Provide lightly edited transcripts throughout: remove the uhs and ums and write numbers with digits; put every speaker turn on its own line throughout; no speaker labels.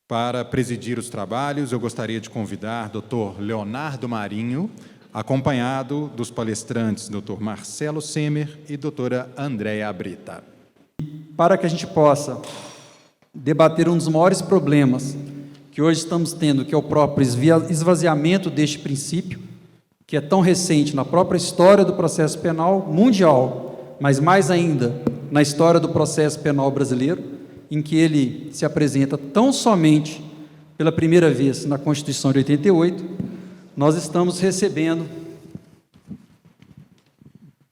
Para presidir os trabalhos, eu gostaria de convidar Dr. Leonardo Marinho, acompanhado dos palestrantes Dr. Marcelo Semer e doutora Andréa Brita.
Para que a gente possa debater um dos maiores problemas que hoje estamos tendo, que é o próprio esvaziamento deste princípio, que é tão recente na própria história do processo penal mundial, mas mais ainda na história do processo penal brasileiro, em que ele se apresenta tão somente pela primeira vez na Constituição de 88, nós estamos recebendo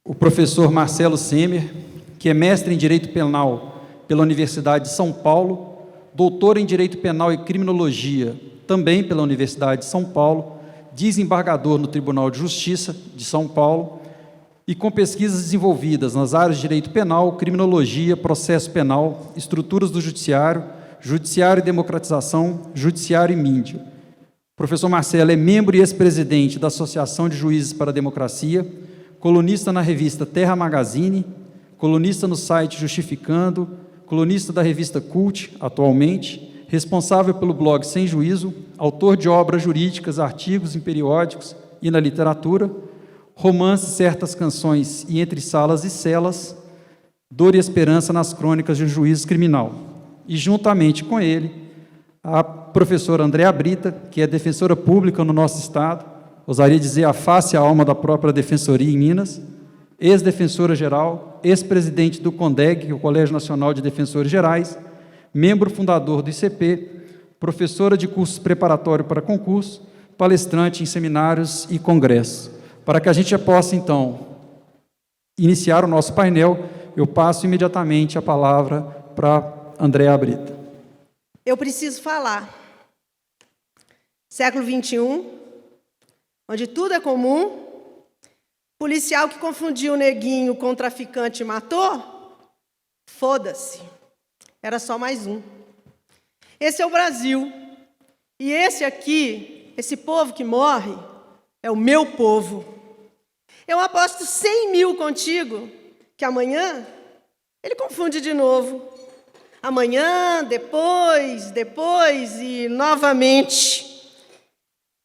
o professor Marcelo Semer, que é mestre em Direito Penal pela Universidade de São Paulo, doutor em Direito Penal e Criminologia, também pela Universidade de São Paulo, desembargador no Tribunal de Justiça de São Paulo, e com pesquisas desenvolvidas nas áreas de Direito Penal, Criminologia, Processo Penal, Estruturas do Judiciário, Judiciário e Democratização, Judiciário e Mídia. O professor Marcelo é membro e ex-presidente da Associação de Juízes para a Democracia, colunista na revista Terra Magazine, colunista no site Justificando, colunista da revista Cult, atualmente, responsável pelo blog Sem Juízo, autor de obras jurídicas, artigos em periódicos e na literatura, romance, certas canções e Entre Salas e Celas, Dor e Esperança nas Crônicas de um Juízo Criminal. E, juntamente com ele, a professora Andréa Brita, que é defensora pública no nosso Estado, ousaria dizer a face e a alma da própria Defensoria em Minas, ex-defensora-geral, ex-presidente do CONDEG, que é o Colégio Nacional de Defensores Gerais, membro fundador do ICP, professora de cursos preparatórios para concurso, palestrante em seminários e congressos. Para que a gente possa, então, iniciar o nosso painel, eu passo imediatamente a palavra para Andréa Brita.
Eu preciso falar. Século XXI, onde tudo é comum, policial que confundiu o neguinho com o traficante e matou, foda-se, era só mais um. Esse é o Brasil. E esse aqui, esse povo que morre, é o meu povo. Eu aposto 100 mil contigo que amanhã ele confunde de novo. Amanhã, depois e novamente.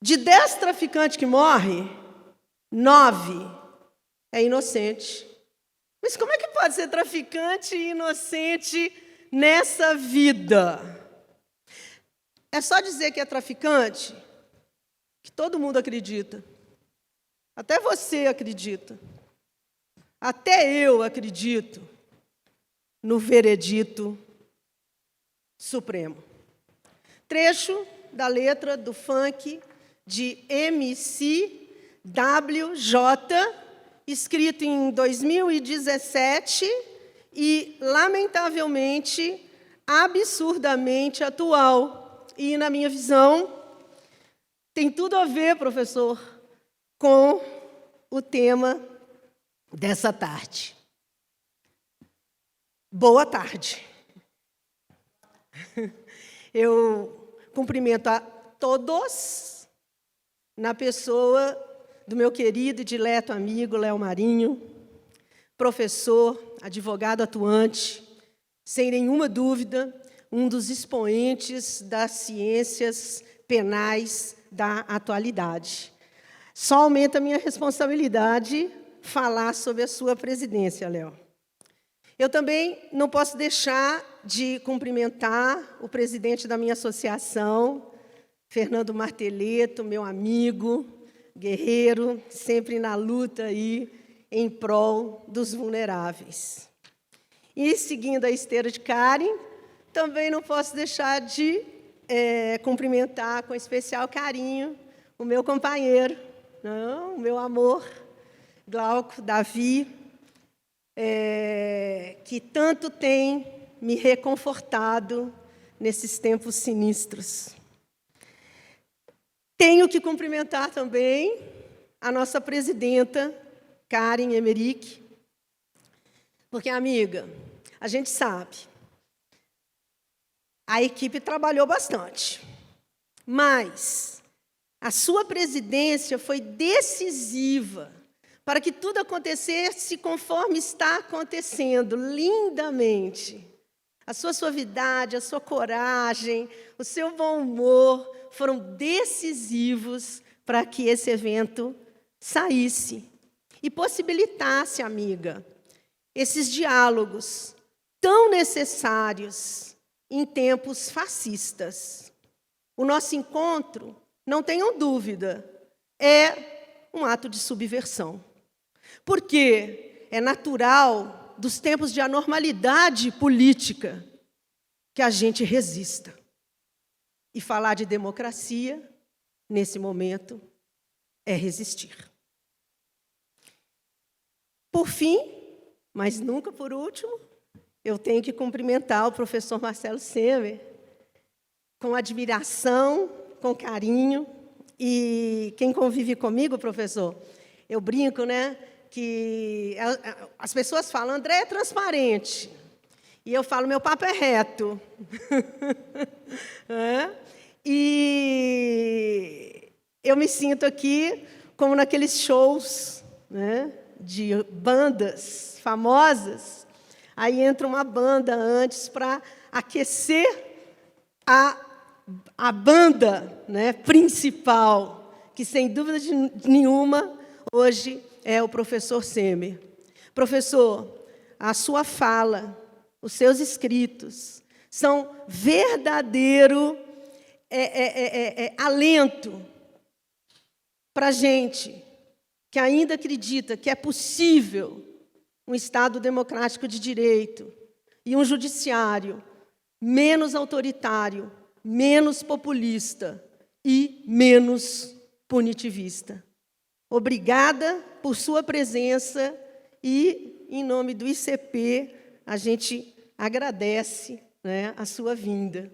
De 10 traficantes que morrem, 9 é inocente. Mas como é que pode ser traficante e inocente nessa vida? É só dizer que é traficante que todo mundo acredita. Até você acredita. Até eu acredito no veredito supremo. Trecho da letra do funk de MC WJ, escrito em 2017 e, lamentavelmente, absurdamente atual. E, na minha visão, tem tudo a ver, professor, com o tema dessa tarde. Boa tarde. Eu cumprimento a todos na pessoa do meu querido e dileto amigo Léo Marinho, professor, advogado atuante, sem nenhuma dúvida, um dos expoentes das ciências penais da atualidade. Só aumenta a minha responsabilidade falar sobre a sua presidência, Léo. Eu também não posso deixar de cumprimentar o presidente da minha associação, Fernando Marteleto, meu amigo, guerreiro, sempre na luta aí em prol dos vulneráveis. E, seguindo a esteira de Karen, também não posso deixar de cumprimentar com especial carinho o meu companheiro, o meu amor, Glauco, Davi, que tanto tem me reconfortado nesses tempos sinistros. Tenho que cumprimentar também a nossa presidenta, Karen Emerick, porque, amiga, a gente sabe, a equipe trabalhou bastante, mas a sua presidência foi decisiva para que tudo acontecesse conforme está acontecendo, lindamente. A sua suavidade, a sua coragem, o seu bom humor foram decisivos para que esse evento saísse e possibilitasse, amiga, esses diálogos tão necessários em tempos fascistas. O nosso encontro, não tenham dúvida, é um ato de subversão. Porque é natural, dos tempos de anormalidade política, que a gente resista. E falar de democracia, nesse momento, é resistir. Por fim, mas nunca por último, eu tenho que cumprimentar o professor Marcelo Semer com admiração, com carinho. E quem convive comigo, professor, eu brinco, né, que as pessoas falam, André é transparente. E eu falo, meu papo é reto. E eu me sinto aqui como naqueles shows, né, de bandas famosas. Aí entra uma banda antes para aquecer a banda, né, principal, que, sem dúvida nenhuma, hoje é o professor Semer. Professor, a sua fala, os seus escritos, são verdadeiro alento para a gente que ainda acredita que é possível um Estado democrático de direito e um judiciário menos autoritário, menos populista e menos punitivista. Obrigada por sua presença e, em nome do ICP, a gente agradece, né, a sua vinda.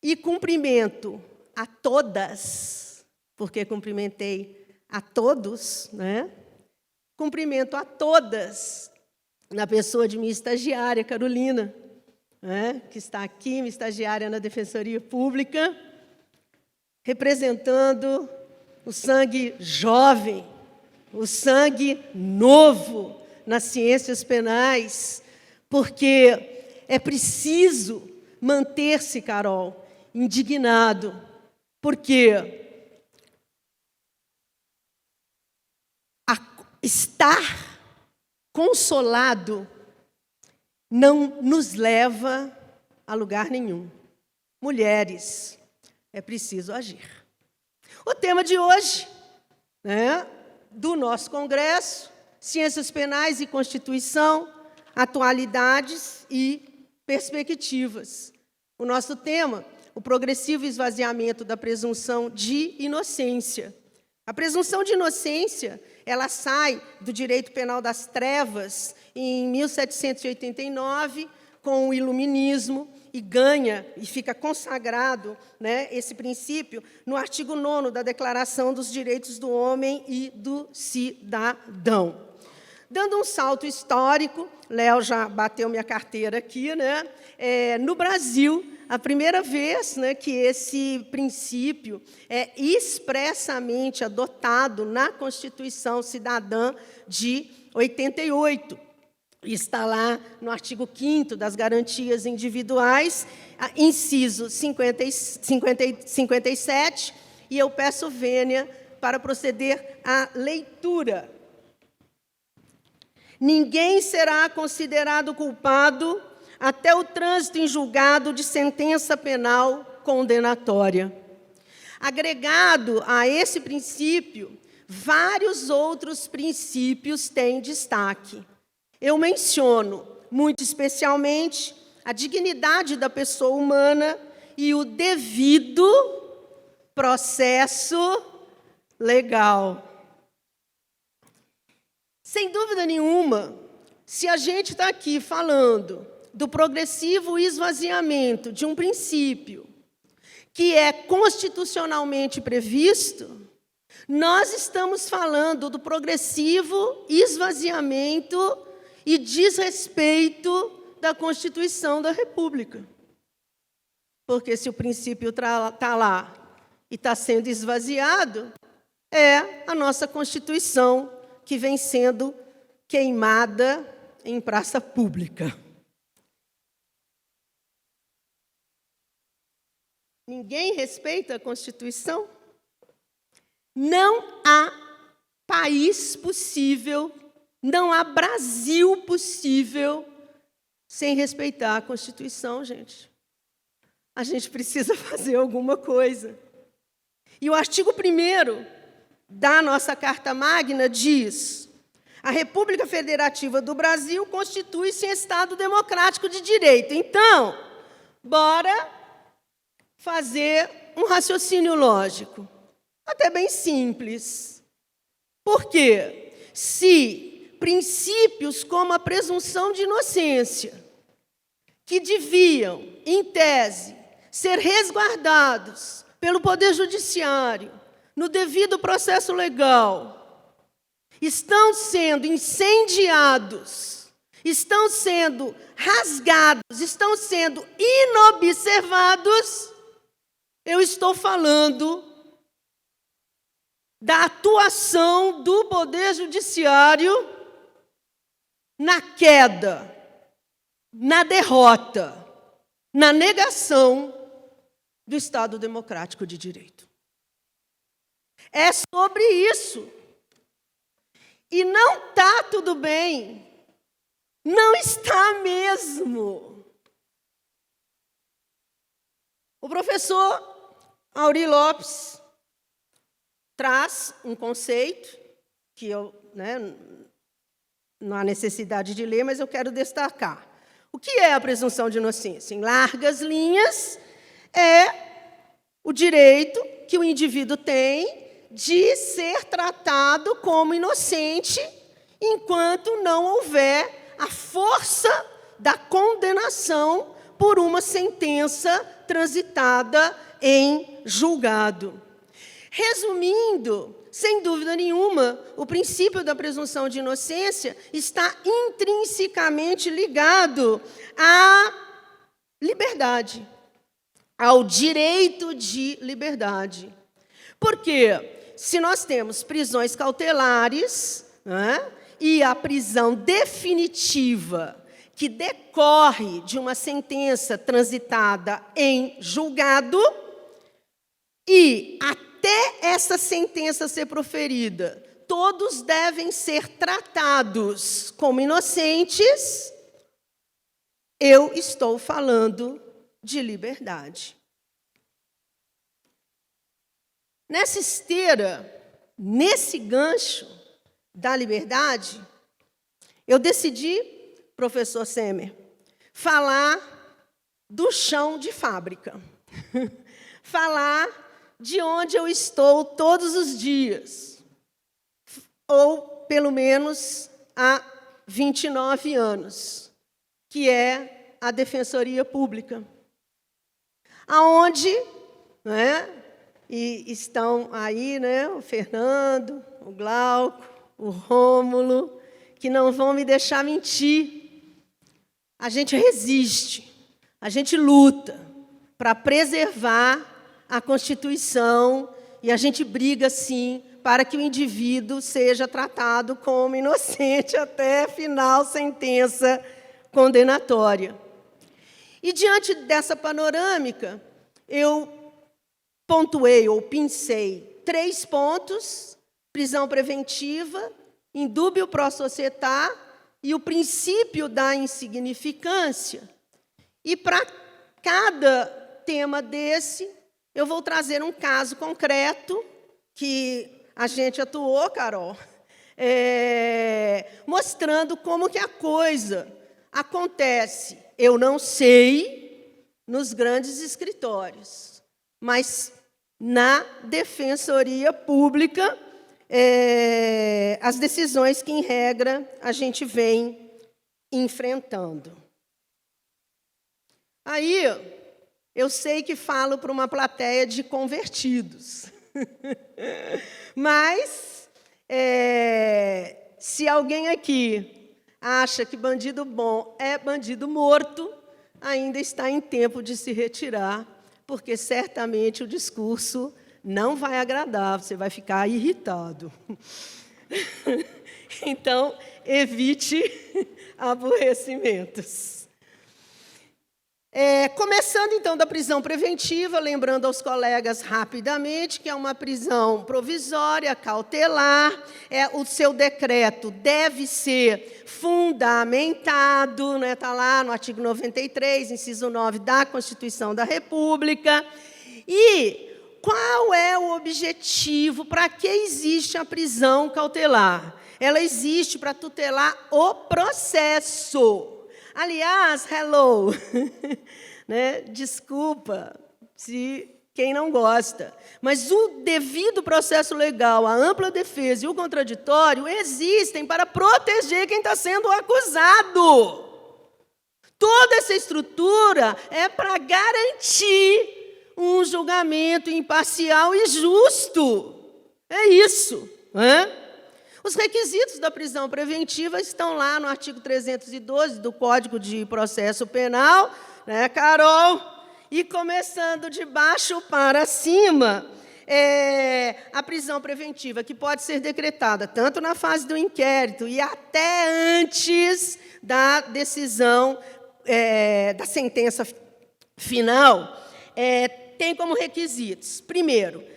E cumprimento a todas, porque cumprimentei a todos, né? Cumprimento a todas, na pessoa de minha estagiária, Carolina, né, que está aqui, minha estagiária na Defensoria Pública, representando o sangue jovem, o sangue novo nas ciências penais, porque é preciso manter-se, Carol, indignado, porque estar consolado não nos leva a lugar nenhum. Mulheres, é preciso agir. O tema de hoje, né, do nosso congresso, Ciências Penais e Constituição, Atualidades e Perspectivas. O nosso tema, o progressivo esvaziamento da presunção de inocência. A presunção de inocência, ela sai do direito penal das trevas em 1789, com o iluminismo, e ganha, e fica consagrado, né, esse princípio no artigo 9º da Declaração dos Direitos do Homem e do Cidadão. Dando um salto histórico, Léo já bateu minha carteira aqui, né? No Brasil, a primeira vez, né, que esse princípio é expressamente adotado na Constituição Cidadã de 88. Está lá no artigo 5º das garantias individuais, inciso 57, e eu peço vênia para proceder à leitura. Ninguém será considerado culpado até o trânsito em julgado de sentença penal condenatória. Agregado a esse princípio, vários outros princípios têm destaque. Eu menciono, muito especialmente, a dignidade da pessoa humana e o devido processo legal. Sem dúvida nenhuma, se a gente está aqui falando do progressivo esvaziamento de um princípio que é constitucionalmente previsto, nós estamos falando do progressivo esvaziamento e desrespeito da Constituição da República. Porque se o princípio está lá e está sendo esvaziado, é a nossa Constituição que vem sendo queimada em praça pública. Ninguém respeita a Constituição? Não há país possível, não há Brasil possível sem respeitar a Constituição, gente. A gente precisa fazer alguma coisa. E o artigo 1º da nossa Carta Magna diz: a República Federativa do Brasil constitui-se em Estado democrático de direito. Então, bora fazer um raciocínio lógico, até bem simples. Por quê? Se princípios como a presunção de inocência, que deviam, em tese, ser resguardados pelo Poder Judiciário, no devido processo legal, estão sendo incendiados, estão sendo rasgados, estão sendo inobservados, eu estou falando da atuação do Poder Judiciário na queda, na derrota, na negação do Estado Democrático de Direito. É sobre isso. E não está tudo bem. Não está mesmo. O professor Aury Lopes traz um conceito que eu, não há necessidade de ler, mas eu quero destacar. O que é a presunção de inocência? Em largas linhas, é o direito que o indivíduo tem de ser tratado como inocente enquanto não houver a força da condenação por uma sentença transitada em julgado. Resumindo, sem dúvida nenhuma, o princípio da presunção de inocência está intrinsecamente ligado à liberdade, ao direito de liberdade. Por quê? Se nós temos prisões cautelares, e a prisão definitiva, que decorre de uma sentença transitada em julgado, e até essa sentença ser proferida, todos devem ser tratados como inocentes, eu estou falando de liberdade. Nessa esteira, nesse gancho da liberdade, eu decidi, professor Semer, falar do chão de fábrica, falar de onde eu estou todos os dias, ou pelo menos há 29 anos, que é a Defensoria Pública, aonde, e estão aí, o Fernando, o Glauco, o Rômulo, que não vão me deixar mentir. A gente resiste, a gente luta para preservar a Constituição e a gente briga, sim, para que o indivíduo seja tratado como inocente até a final sentença condenatória. E, diante dessa panorâmica, eu pontuei ou pincei 3 pontos: prisão preventiva, indúbio pro società e o princípio da insignificância. E para cada tema desse, eu vou trazer um caso concreto que a gente atuou, Carol, mostrando como que a coisa acontece. Eu não sei nos grandes escritórios, mas na Defensoria Pública, as decisões que, em regra, a gente vem enfrentando. Aí, eu sei que falo para uma plateia de convertidos, mas, se alguém aqui acha que bandido bom é bandido morto, ainda está em tempo de se retirar, porque certamente o discurso não vai agradar, você vai ficar irritado. Então, evite aborrecimentos. Começando, então, da prisão preventiva, lembrando aos colegas rapidamente que é uma prisão provisória, cautelar, o seu decreto deve ser fundamentado, né, está lá no artigo 93, inciso 9 da Constituição da República. E qual é o objetivo? Para que existe a prisão cautelar? Ela existe para tutelar o processo. Aliás, hello, né? Desculpa se quem não gosta, mas o devido processo legal, a ampla defesa e o contraditório existem para proteger quem está sendo acusado. Toda essa estrutura é para garantir um julgamento imparcial e justo. É isso, né? Os requisitos da prisão preventiva estão lá no artigo 312 do Código de Processo Penal, né, Carol? E começando de baixo para cima, a prisão preventiva, que pode ser decretada tanto na fase do inquérito e até antes da decisão, da sentença final, tem como requisitos, primeiro,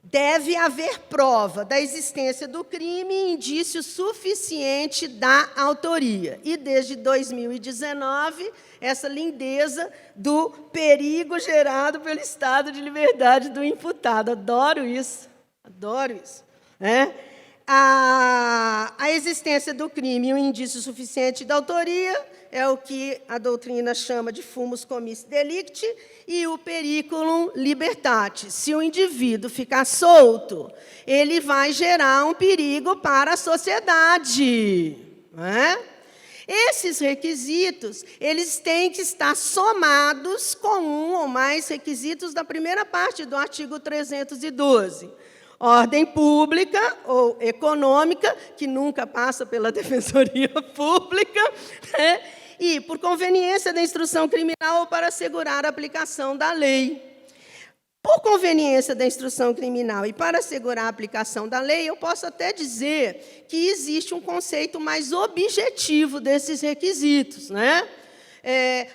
deve haver prova da existência do crime e indício suficiente da autoria. E, desde 2019, essa lindeza do perigo gerado pelo estado de liberdade do imputado. Adoro isso, né? A existência do crime e o indício suficiente da autoria é o que a doutrina chama de fumus commissi delicti e o periculum libertatis. Se o indivíduo ficar solto, ele vai gerar um perigo para a sociedade, né? Esses requisitos, eles têm que estar somados com um ou mais requisitos da primeira parte do artigo 312. Ordem pública ou econômica, que nunca passa pela Defensoria Pública, né? E por conveniência da instrução criminal ou para assegurar a aplicação da lei. Por conveniência da instrução criminal e para assegurar a aplicação da lei, eu posso até dizer que existe um conceito mais objetivo desses requisitos, né?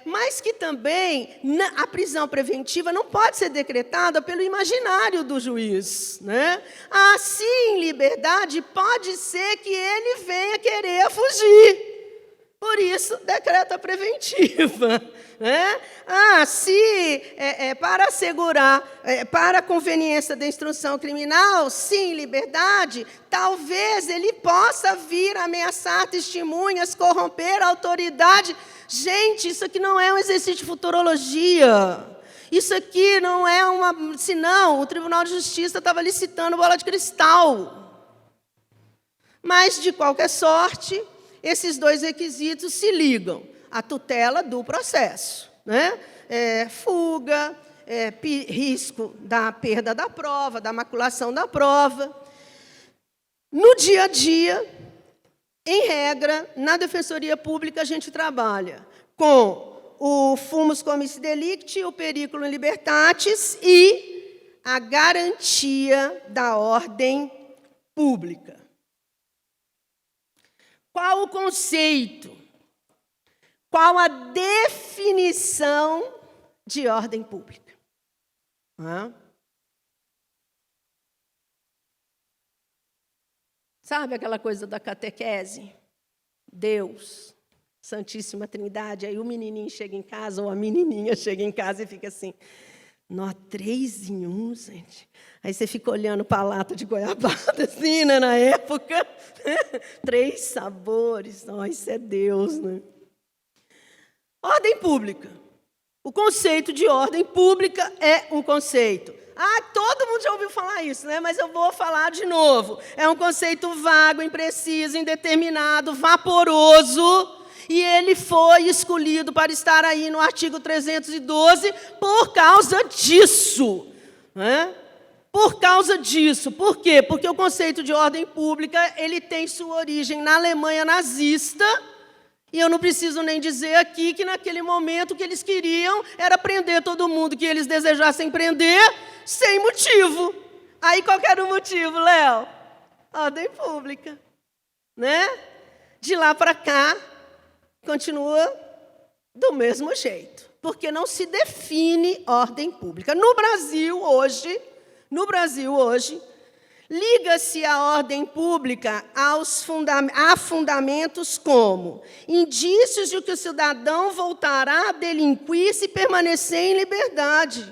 Mas que também a prisão preventiva não pode ser decretada pelo imaginário do juiz, né? Se em liberdade, pode ser que ele venha querer fugir. Por isso, decreta preventiva, né? Para assegurar, para a conveniência da instrução criminal, sim, em liberdade, talvez ele possa vir ameaçar testemunhas, corromper a autoridade. Gente, isso aqui não é um exercício de futurologia. Isso aqui não é uma... Senão, o Tribunal de Justiça estava licitando bola de cristal. Mas, de qualquer sorte, esses dois requisitos se ligam à tutela do processo, né? Fuga, risco da perda da prova, da maculação da prova. No dia a dia, em regra, na Defensoria Pública, a gente trabalha com o fumus commissi delicti, o periculum libertatis e a garantia da ordem pública. Qual o conceito? Qual a definição de ordem pública? Sabe aquela coisa da catequese? Deus, Santíssima Trindade, aí o menininho chega em casa, ou a menininha chega em casa e fica assim, 3 em 1, gente. Aí você fica olhando para a lata de goiabada, assim, né, na época. 3 sabores, isso é Deus, né? Ordem pública. O conceito de ordem pública é um conceito. Todo mundo já ouviu falar isso, né? Mas eu vou falar de novo. É um conceito vago, impreciso, indeterminado, vaporoso, e ele foi escolhido para estar aí no artigo 312 por causa disso, né? Por causa disso. Por quê? Porque o conceito de ordem pública, ele tem sua origem na Alemanha nazista, e eu não preciso nem dizer aqui que naquele momento o que eles queriam era prender todo mundo que eles desejassem prender, sem motivo. Aí qual era o motivo, Léo? Ordem pública, né? De lá para cá, continua do mesmo jeito. porque não se define ordem pública. No Brasil hoje, liga-se a ordem pública a fundamentos como indícios de que o cidadão voltará a delinquir se permanecer em liberdade.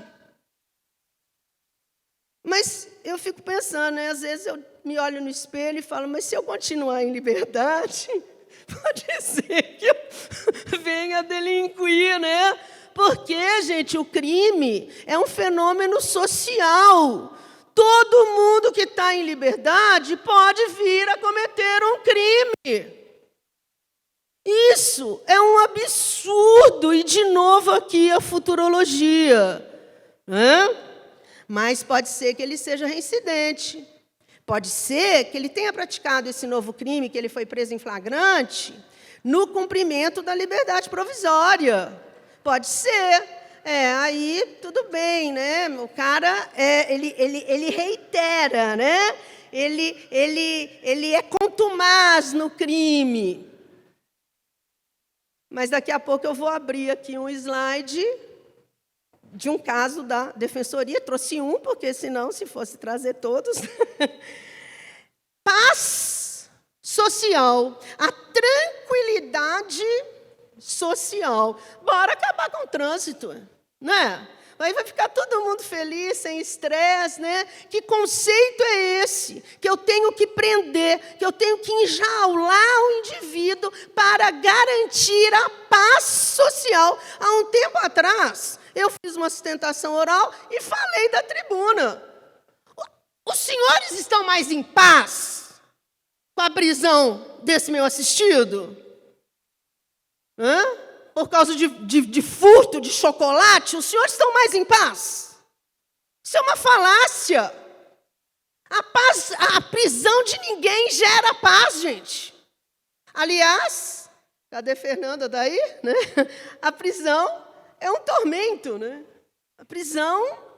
Mas eu fico pensando, né? Às vezes eu me olho no espelho e falo, mas se eu continuar em liberdade, pode ser que eu venha a delinquir, né? Porque, gente, o crime é um fenômeno social. Todo mundo que está em liberdade pode vir a cometer um crime. Isso é um absurdo. E, de novo, aqui a futurologia. Mas pode ser que ele seja reincidente. Pode ser que ele tenha praticado esse novo crime, que ele foi preso em flagrante, no cumprimento da liberdade provisória. Pode ser. Aí tudo bem, né? O cara, ele reitera, né? Ele é contumaz no crime. Mas daqui a pouco eu vou abrir aqui um slide de um caso da Defensoria. Trouxe um, porque senão, se fosse trazer todos... Paz social, a tranquilidade social. Bora acabar com o trânsito, né? Aí vai ficar todo mundo feliz, sem estresse, né? Que conceito é esse? Que eu tenho que prender, que eu tenho que enjaular o indivíduo para garantir a paz social. Há um tempo atrás, eu fiz uma sustentação oral e falei da tribuna. Os senhores estão mais em paz com a prisão desse meu assistido? Por causa de furto de chocolate, os senhores estão mais em paz? Isso é uma falácia. A prisão de ninguém gera paz, gente. Aliás, cadê Fernanda daí? Né? A prisão é um tormento, né? A prisão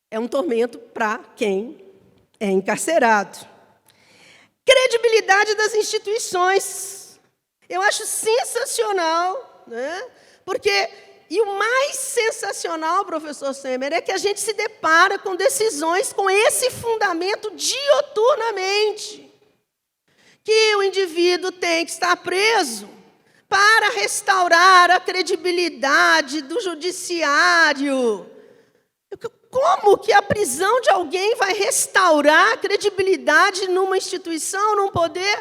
é um tormento para quem é encarcerado. Credibilidade das instituições. Eu acho sensacional, né? E o mais sensacional, professor Semer, é que a gente se depara com decisões com esse fundamento dioturnamente. Que o indivíduo tem que estar preso para restaurar a credibilidade do judiciário. Como que a prisão de alguém vai restaurar a credibilidade numa instituição, num poder?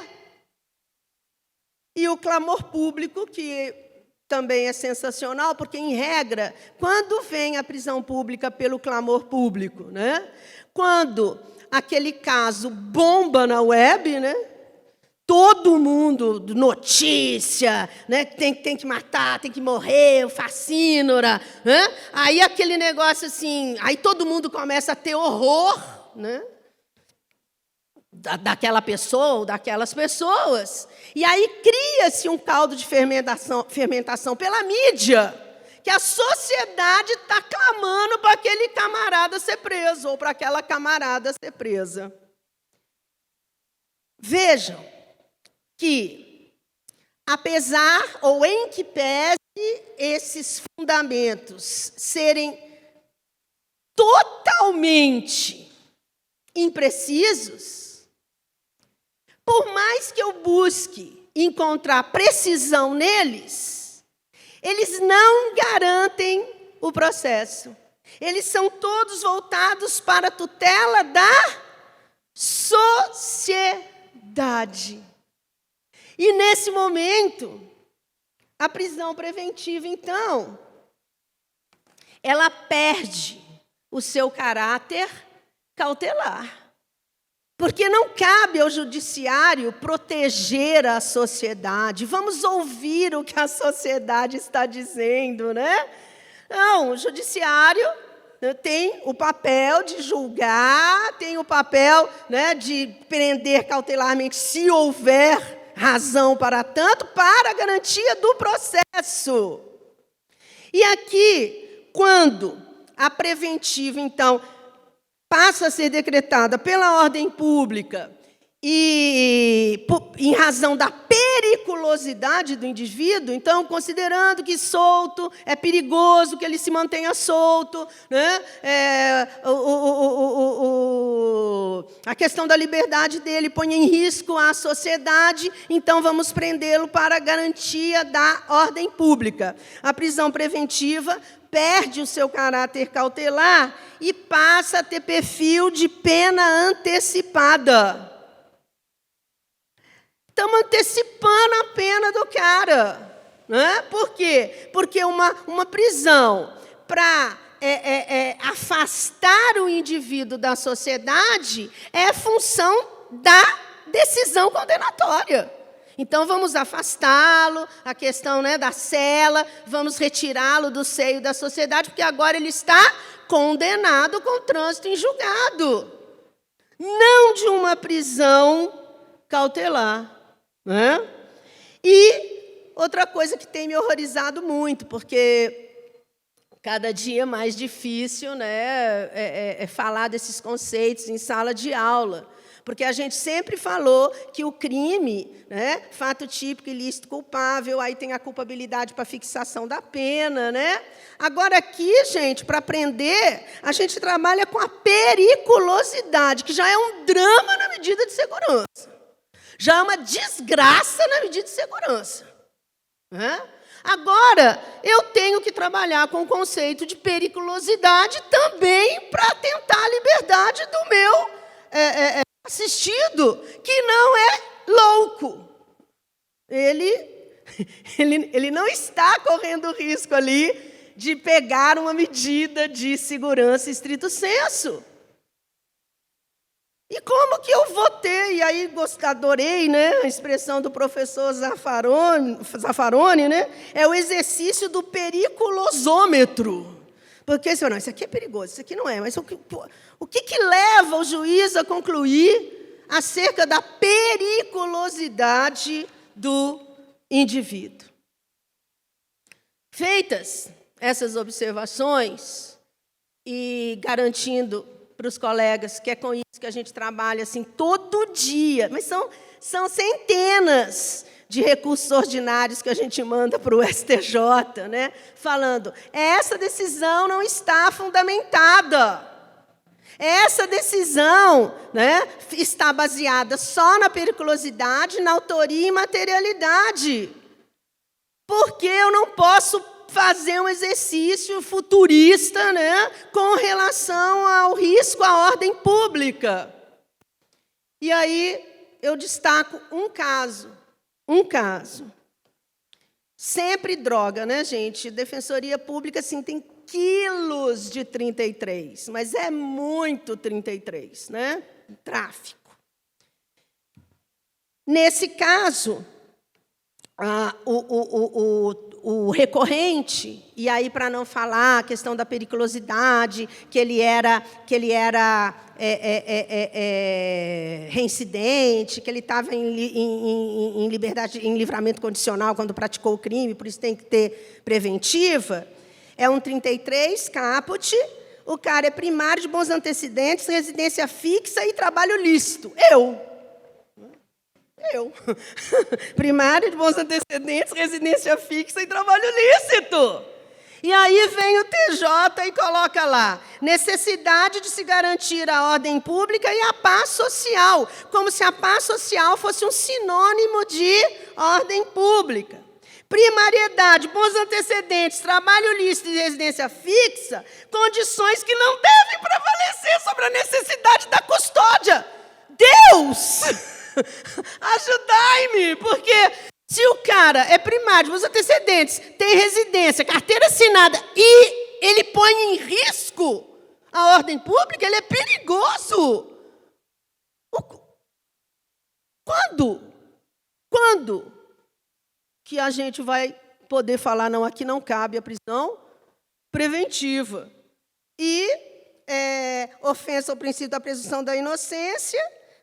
E o clamor público, que também é sensacional, porque, em regra, quando vem a prisão pública pelo clamor público, né? Quando aquele caso bomba na web, né? Todo mundo, notícia, né? Tem que matar, tem que morrer, o facínora. Né? Aí aquele negócio assim, aí todo mundo começa a ter horror, né? Daquela pessoa ou daquelas pessoas. E aí cria-se um caldo de fermentação pela mídia, que a sociedade está clamando para aquele camarada ser preso, ou para aquela camarada ser presa. Vejam que, apesar ou em que pese esses fundamentos serem totalmente imprecisos, por mais que eu busque encontrar precisão neles, eles não garantem o processo. Eles são todos voltados para a tutela da sociedade. E, nesse momento, a prisão preventiva, então, ela perde o seu caráter cautelar. Porque não cabe ao judiciário proteger a sociedade. Vamos ouvir o que a sociedade está dizendo, né? Não, o judiciário tem o papel de julgar, tem o papel, né, de prender cautelarmente, se houver razão para tanto, para a garantia do processo. E aqui, quando a preventiva, então, passa a ser decretada pela ordem pública E, em razão da periculosidade do indivíduo, então, considerando que solto é perigoso, que ele se mantenha solto, né? A questão da liberdade dele põe em risco a sociedade, então vamos prendê-lo para a garantia da ordem pública. A prisão preventiva perde o seu caráter cautelar e passa a ter perfil de pena antecipada. Estamos antecipando a pena do cara. Né? Por quê? Porque uma prisão para afastar o indivíduo da sociedade é função da decisão condenatória. Então, vamos afastá-lo, a questão, né, da cela, vamos retirá-lo do seio da sociedade, porque agora ele está condenado com trânsito em julgado. Não de uma prisão cautelar. Né? E outra coisa que tem me horrorizado muito, porque cada dia é mais difícil, né, falar desses conceitos em sala de aula, porque a gente sempre falou que o crime, né, fato típico, ilícito, culpável, aí tem a culpabilidade para fixação da pena. Né? Agora, aqui, gente, para prender, a gente trabalha com a periculosidade, que já é um drama na medida de segurança. Já é uma desgraça na medida de segurança. Né? Agora, eu tenho que trabalhar com o conceito de periculosidade também para tentar a liberdade do meu assistido, que não é louco. Ele não está correndo risco ali de pegar uma medida de segurança estrito sensu. E como que eu vou ter, e aí adorei, né, a expressão do professor Zaffaroni, né, é o exercício do periculosômetro. Porque você fala, não, isso aqui é perigoso, isso aqui não é, mas o que leva o juiz a concluir acerca da periculosidade do indivíduo? Feitas essas observações, e garantindo para os colegas que é com isso que a gente trabalha assim, todo dia, mas são centenas de recursos ordinários que a gente manda para o STJ, né, falando, essa decisão não está fundamentada. Essa decisão, né, está baseada só na periculosidade, na autoria e materialidade. Porque eu não posso fazer um exercício futurista, né, com relação ao risco à ordem pública. E aí eu destaco um caso. Sempre droga, né, gente? Defensoria Pública, assim, tem quilos de 33, mas é muito 33, né? Tráfico. Nesse caso, o recorrente, e aí para não falar a questão da periculosidade, que ele era reincidente, que ele estava em liberdade, em livramento condicional quando praticou o crime, por isso tem que ter preventiva, é um 33, caput, o cara é primário de bons antecedentes, residência fixa e trabalho lícito. Eu. Primário de bons antecedentes, residência fixa e trabalho lícito. E aí vem o TJ e coloca lá, necessidade de se garantir a ordem pública e a paz social, como se a paz social fosse um sinônimo de ordem pública. Primariedade, bons antecedentes, trabalho lícito e residência fixa, condições que não devem prevalecer sobre a necessidade da custódia. Deus! Ajudai-me, porque se o cara é primário, bons antecedentes, tem residência, carteira assinada e ele põe em risco a ordem pública, ele é perigoso. Quando que a gente vai poder falar, não, aqui não cabe a prisão preventiva? E ofensa ao princípio da presunção da inocência,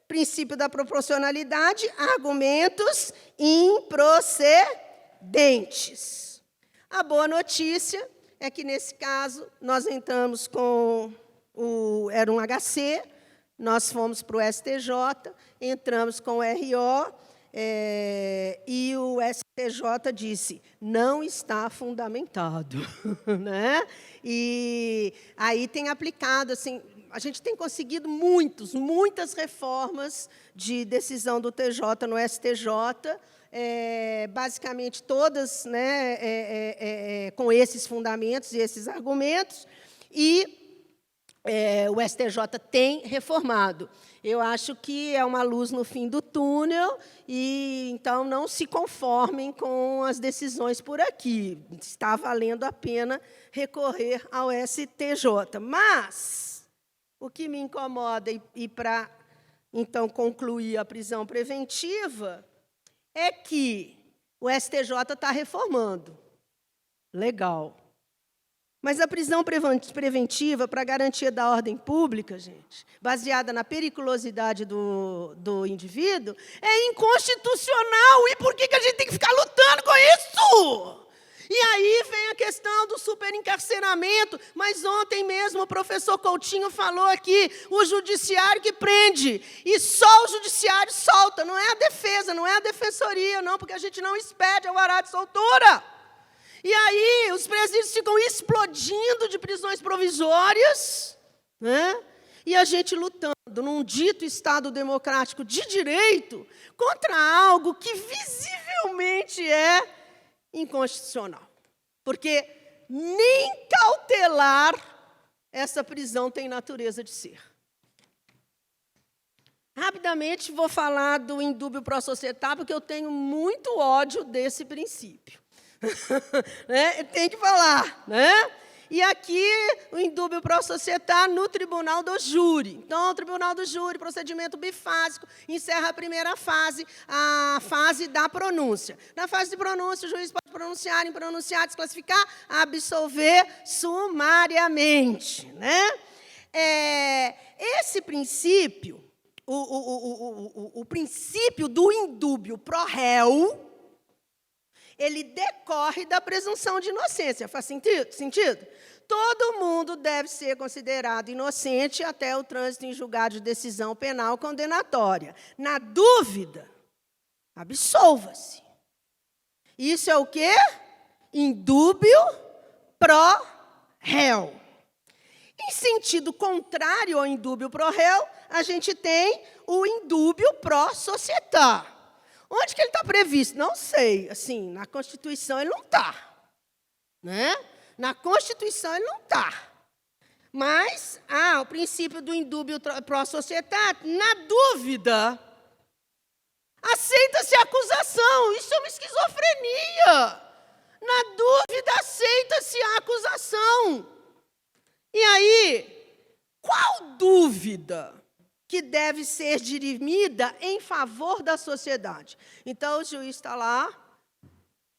princípio da proporcionalidade, argumentos improcedentes. A boa notícia é que, nesse caso, nós entramos com era um HC, nós fomos para o STJ, entramos com o RO, e o STJ disse, não está fundamentado. Né? E aí tem aplicado, assim, a gente tem conseguido muitas reformas de decisão do TJ no STJ, basicamente todas, né, com esses fundamentos e esses argumentos, e o STJ tem reformado. Eu acho que é uma luz no fim do túnel, e então não se conformem com as decisões por aqui. Está valendo a pena recorrer ao STJ. Mas o que me incomoda, e para, então, concluir a prisão preventiva, é que o STJ está reformando. Legal. Mas a prisão preventiva, para garantia da ordem pública, gente, baseada na periculosidade do indivíduo, é inconstitucional. E por que a gente tem que ficar lutando com isso? E aí vem a questão do superencarceramento, mas ontem mesmo o professor Coutinho falou aqui, o judiciário que prende, e só o judiciário solta, não é a defesa, não é a defensoria, não, porque a gente não expede alvará de soltura. E aí os presídios ficam explodindo de prisões provisórias, né? E a gente lutando num dito Estado democrático de direito contra algo que visivelmente é inconstitucional. Porque nem cautelar essa prisão tem natureza de ser. Rapidamente vou falar do indúbio pro societá, porque eu tenho muito ódio desse princípio. Né? Tem que falar, né? E aqui o indúbio pro societá no tribunal do júri. Então, o tribunal do júri, procedimento bifásico, encerra a primeira fase, a fase da pronúncia. Na fase de pronúncia, o juiz pode pronunciar, impronunciar, desclassificar, absolver sumariamente. Né? Esse princípio, o princípio do indúbio pro réu, ele decorre da presunção de inocência. Faz sentido? Todo mundo deve ser considerado inocente até o trânsito em julgado de decisão penal condenatória. Na dúvida, absolva-se. Isso é o quê? Indúbio pro réu. Em sentido contrário ao indúbio pro réu, a gente tem o indúbio pro societá. Onde que ele está previsto? Não sei. Assim, na Constituição ele não está. Né? Na Constituição ele não está. Mas, o princípio do indúbio pro societá, na dúvida, aceita-se a acusação. Isso é uma esquizofrenia. Na dúvida, aceita-se a acusação. E aí, qual dúvida que deve ser dirimida em favor da sociedade? Então, o juiz está lá,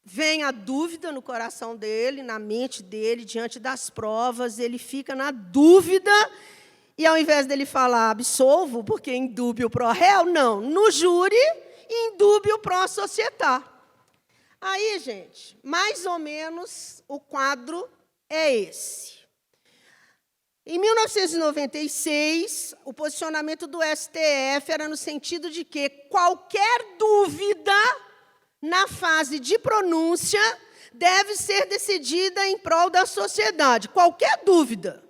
vem a dúvida no coração dele, na mente dele, diante das provas, ele fica na dúvida, e ao invés dele falar absolvo, porque indúbio pro réu, não, no júri, indúbio pro societá. Aí, gente, mais ou menos o quadro é esse. Em 1996, o posicionamento do STF era no sentido de que qualquer dúvida na fase de pronúncia deve ser decidida em prol da sociedade. Qualquer dúvida.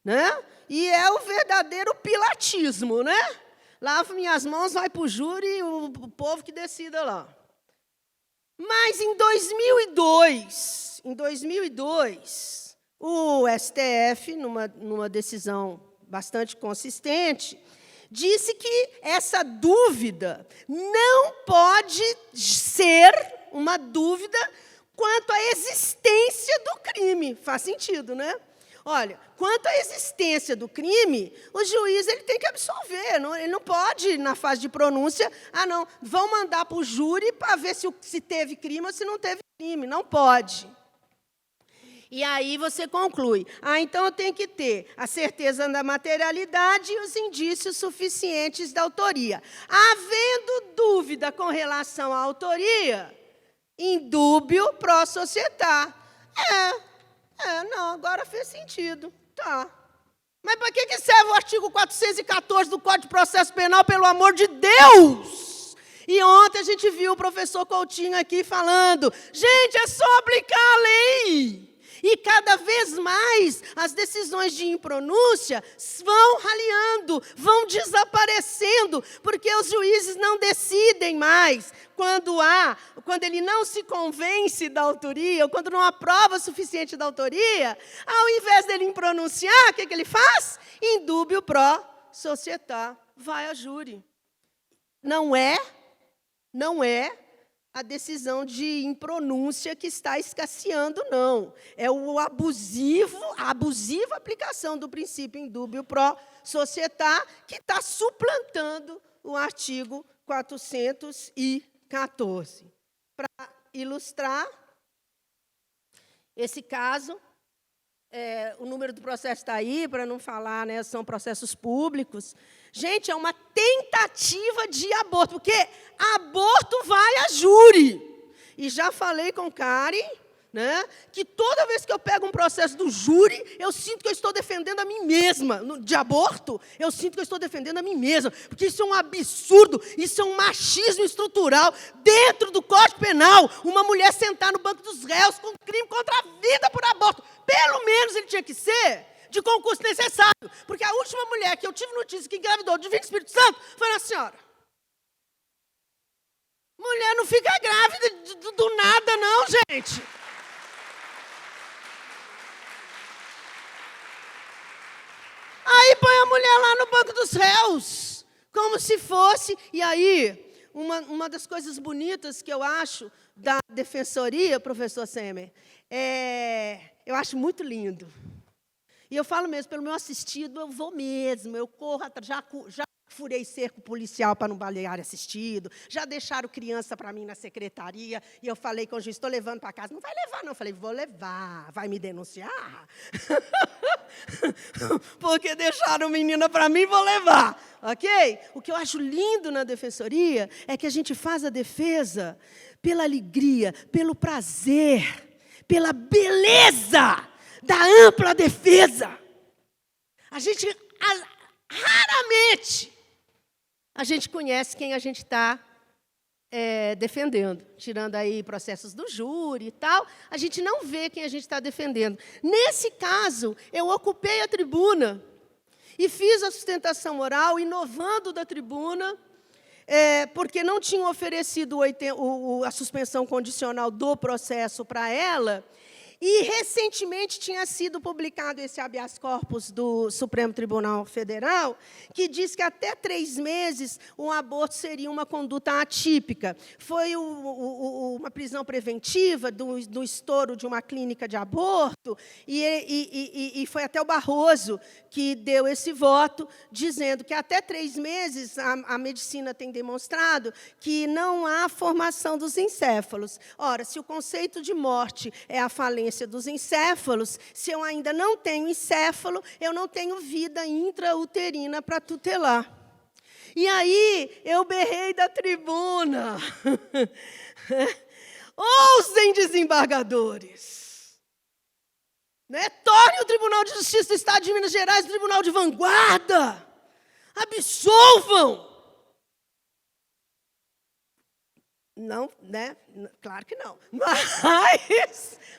Né? E é o verdadeiro pilatismo. Né? Lavo minhas mãos, vai para o júri, o povo que decida lá. Mas em 2002, o STF, numa decisão bastante consistente, disse que essa dúvida não pode ser uma dúvida quanto à existência do crime. Faz sentido, né? Olha, quanto à existência do crime, o juiz ele tem que absolver. Ele não pode, na fase de pronúncia, não, vão mandar para o júri para ver se teve crime ou se não teve crime. Não pode. E aí você conclui, então eu tenho que ter a certeza da materialidade e os indícios suficientes da autoria. Havendo dúvida com relação à autoria, indúbio pro societá. Não, agora fez sentido. Tá. Mas para que serve o artigo 414 do Código de Processo Penal, pelo amor de Deus? E ontem a gente viu o professor Coutinho aqui falando, gente, é só aplicar a lei. E cada vez mais as decisões de impronúncia vão raliando, vão desaparecendo, porque os juízes não decidem mais quando ele não se convence da autoria, ou quando não há prova suficiente da autoria, ao invés dele impronunciar, o que ele faz? Indúbio pro societá, vai a júri. Não é a decisão de impronúncia que está escasseando, não. É a abusiva aplicação do princípio indúbio pro societá que está suplantando o artigo 414. Para ilustrar esse caso, o número do processo está aí, para não falar, né, são processos públicos. Gente, é uma tentativa de aborto, porque aborto vai a júri. E já falei com Karen, né, que toda vez que eu pego um processo do júri, eu sinto que eu estou defendendo a mim mesma. De aborto, eu sinto que eu estou defendendo a mim mesma. Porque isso é um absurdo, isso é um machismo estrutural. Dentro do Código Penal, uma mulher sentar no banco dos réus com crime contra a vida por aborto. Pelo menos ele tinha que ser de concurso necessário. Porque a última mulher que eu tive notícia que engravidou do Divino Espírito Santo foi a senhora. Mulher não fica grávida do nada, não, gente. Aí põe a mulher lá no banco dos réus, como se fosse... E aí, uma das coisas bonitas que eu acho da defensoria, professor Semer, eu acho muito lindo. E eu falo mesmo, pelo meu assistido, eu vou mesmo, eu corro atrás, já furei cerco policial para não balear assistido, já deixaram criança para mim na secretaria, e eu falei com o juiz, estou levando para casa. Não vai levar, não. Eu falei, vou levar. Vai me denunciar? Porque deixaram menina para mim, vou levar. Ok? O que eu acho lindo na defensoria é que a gente faz a defesa pela alegria, pelo prazer, pela beleza da ampla defesa. A gente, raramente, a gente conhece quem a gente está defendendo. Tirando aí processos do júri e tal, a gente não vê quem a gente está defendendo. Nesse caso, eu ocupei a tribuna e fiz a sustentação oral, inovando da tribuna, porque não tinham oferecido a suspensão condicional do processo para ela. E, recentemente, tinha sido publicado esse habeas corpus do Supremo Tribunal Federal, que diz que até 3 meses o aborto seria uma conduta atípica. Foi uma prisão preventiva do estouro de uma clínica de aborto, e foi até o Barroso que deu esse voto, dizendo que até 3 meses a medicina tem demonstrado que não há formação dos encéfalos. Ora, se o conceito de morte é a falência dos encéfalos, se eu ainda não tenho encéfalo, eu não tenho vida intrauterina para tutelar. E aí, eu berrei da tribuna. Ousem, desembargadores. Né? Torne o Tribunal de Justiça do Estado de Minas Gerais um tribunal de vanguarda. Absolvam. Não, né? Claro que não.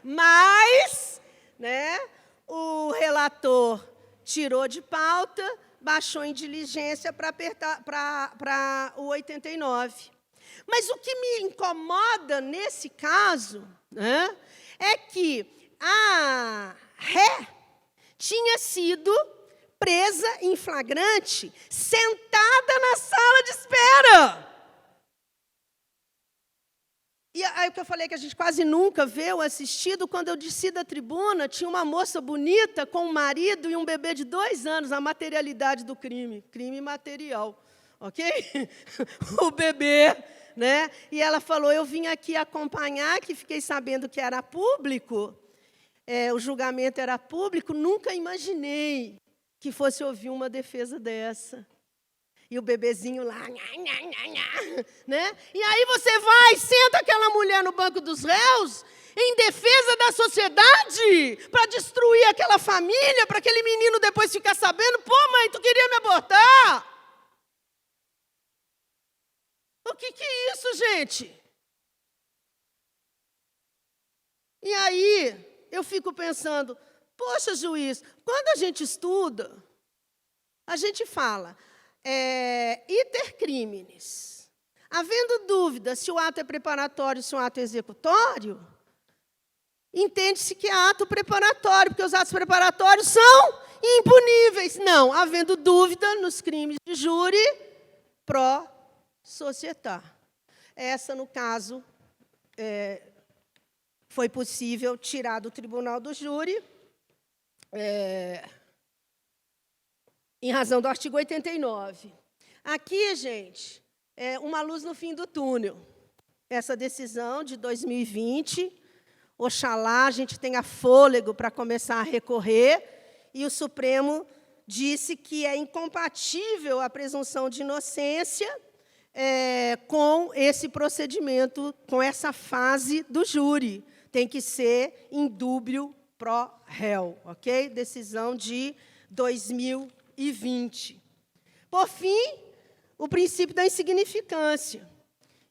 Mas né, o relator tirou de pauta, baixou em diligência para o 89. Mas o que me incomoda nesse caso, né, é que a ré tinha sido presa em flagrante, sentada na sala de espera. E aí o que eu falei que a gente quase nunca vê o assistido, quando eu desci da tribuna, tinha uma moça bonita com um marido e um bebê de 2 anos, a materialidade do crime material, ok? O bebê, né? E ela falou, eu vim aqui acompanhar, que fiquei sabendo que era público, o julgamento era público, nunca imaginei que fosse ouvir uma defesa dessa. E o bebezinho lá, né? E aí você vai, senta aquela mulher no banco dos réus em defesa da sociedade, para destruir aquela família, para aquele menino depois ficar sabendo, pô, mãe, tu queria me abortar? O que é isso, gente? E aí, eu fico pensando, poxa, juiz, quando a gente estuda, a gente fala, iter criminis. Havendo dúvida se o ato é preparatório, se o ato é executório, entende-se que é ato preparatório, porque os atos preparatórios são impuníveis. Não, havendo dúvida nos crimes de júri pro societá. Essa, no caso, foi possível tirar do tribunal do júri, em razão do artigo 89. Aqui, gente, é uma luz no fim do túnel. Essa decisão de 2020, oxalá a gente tenha fôlego para começar a recorrer, e o Supremo disse que é incompatível a presunção de inocência com esse procedimento, com essa fase do júri. Tem que ser indúbio pro réu, ok? Decisão de 2020. Por fim, o princípio da insignificância.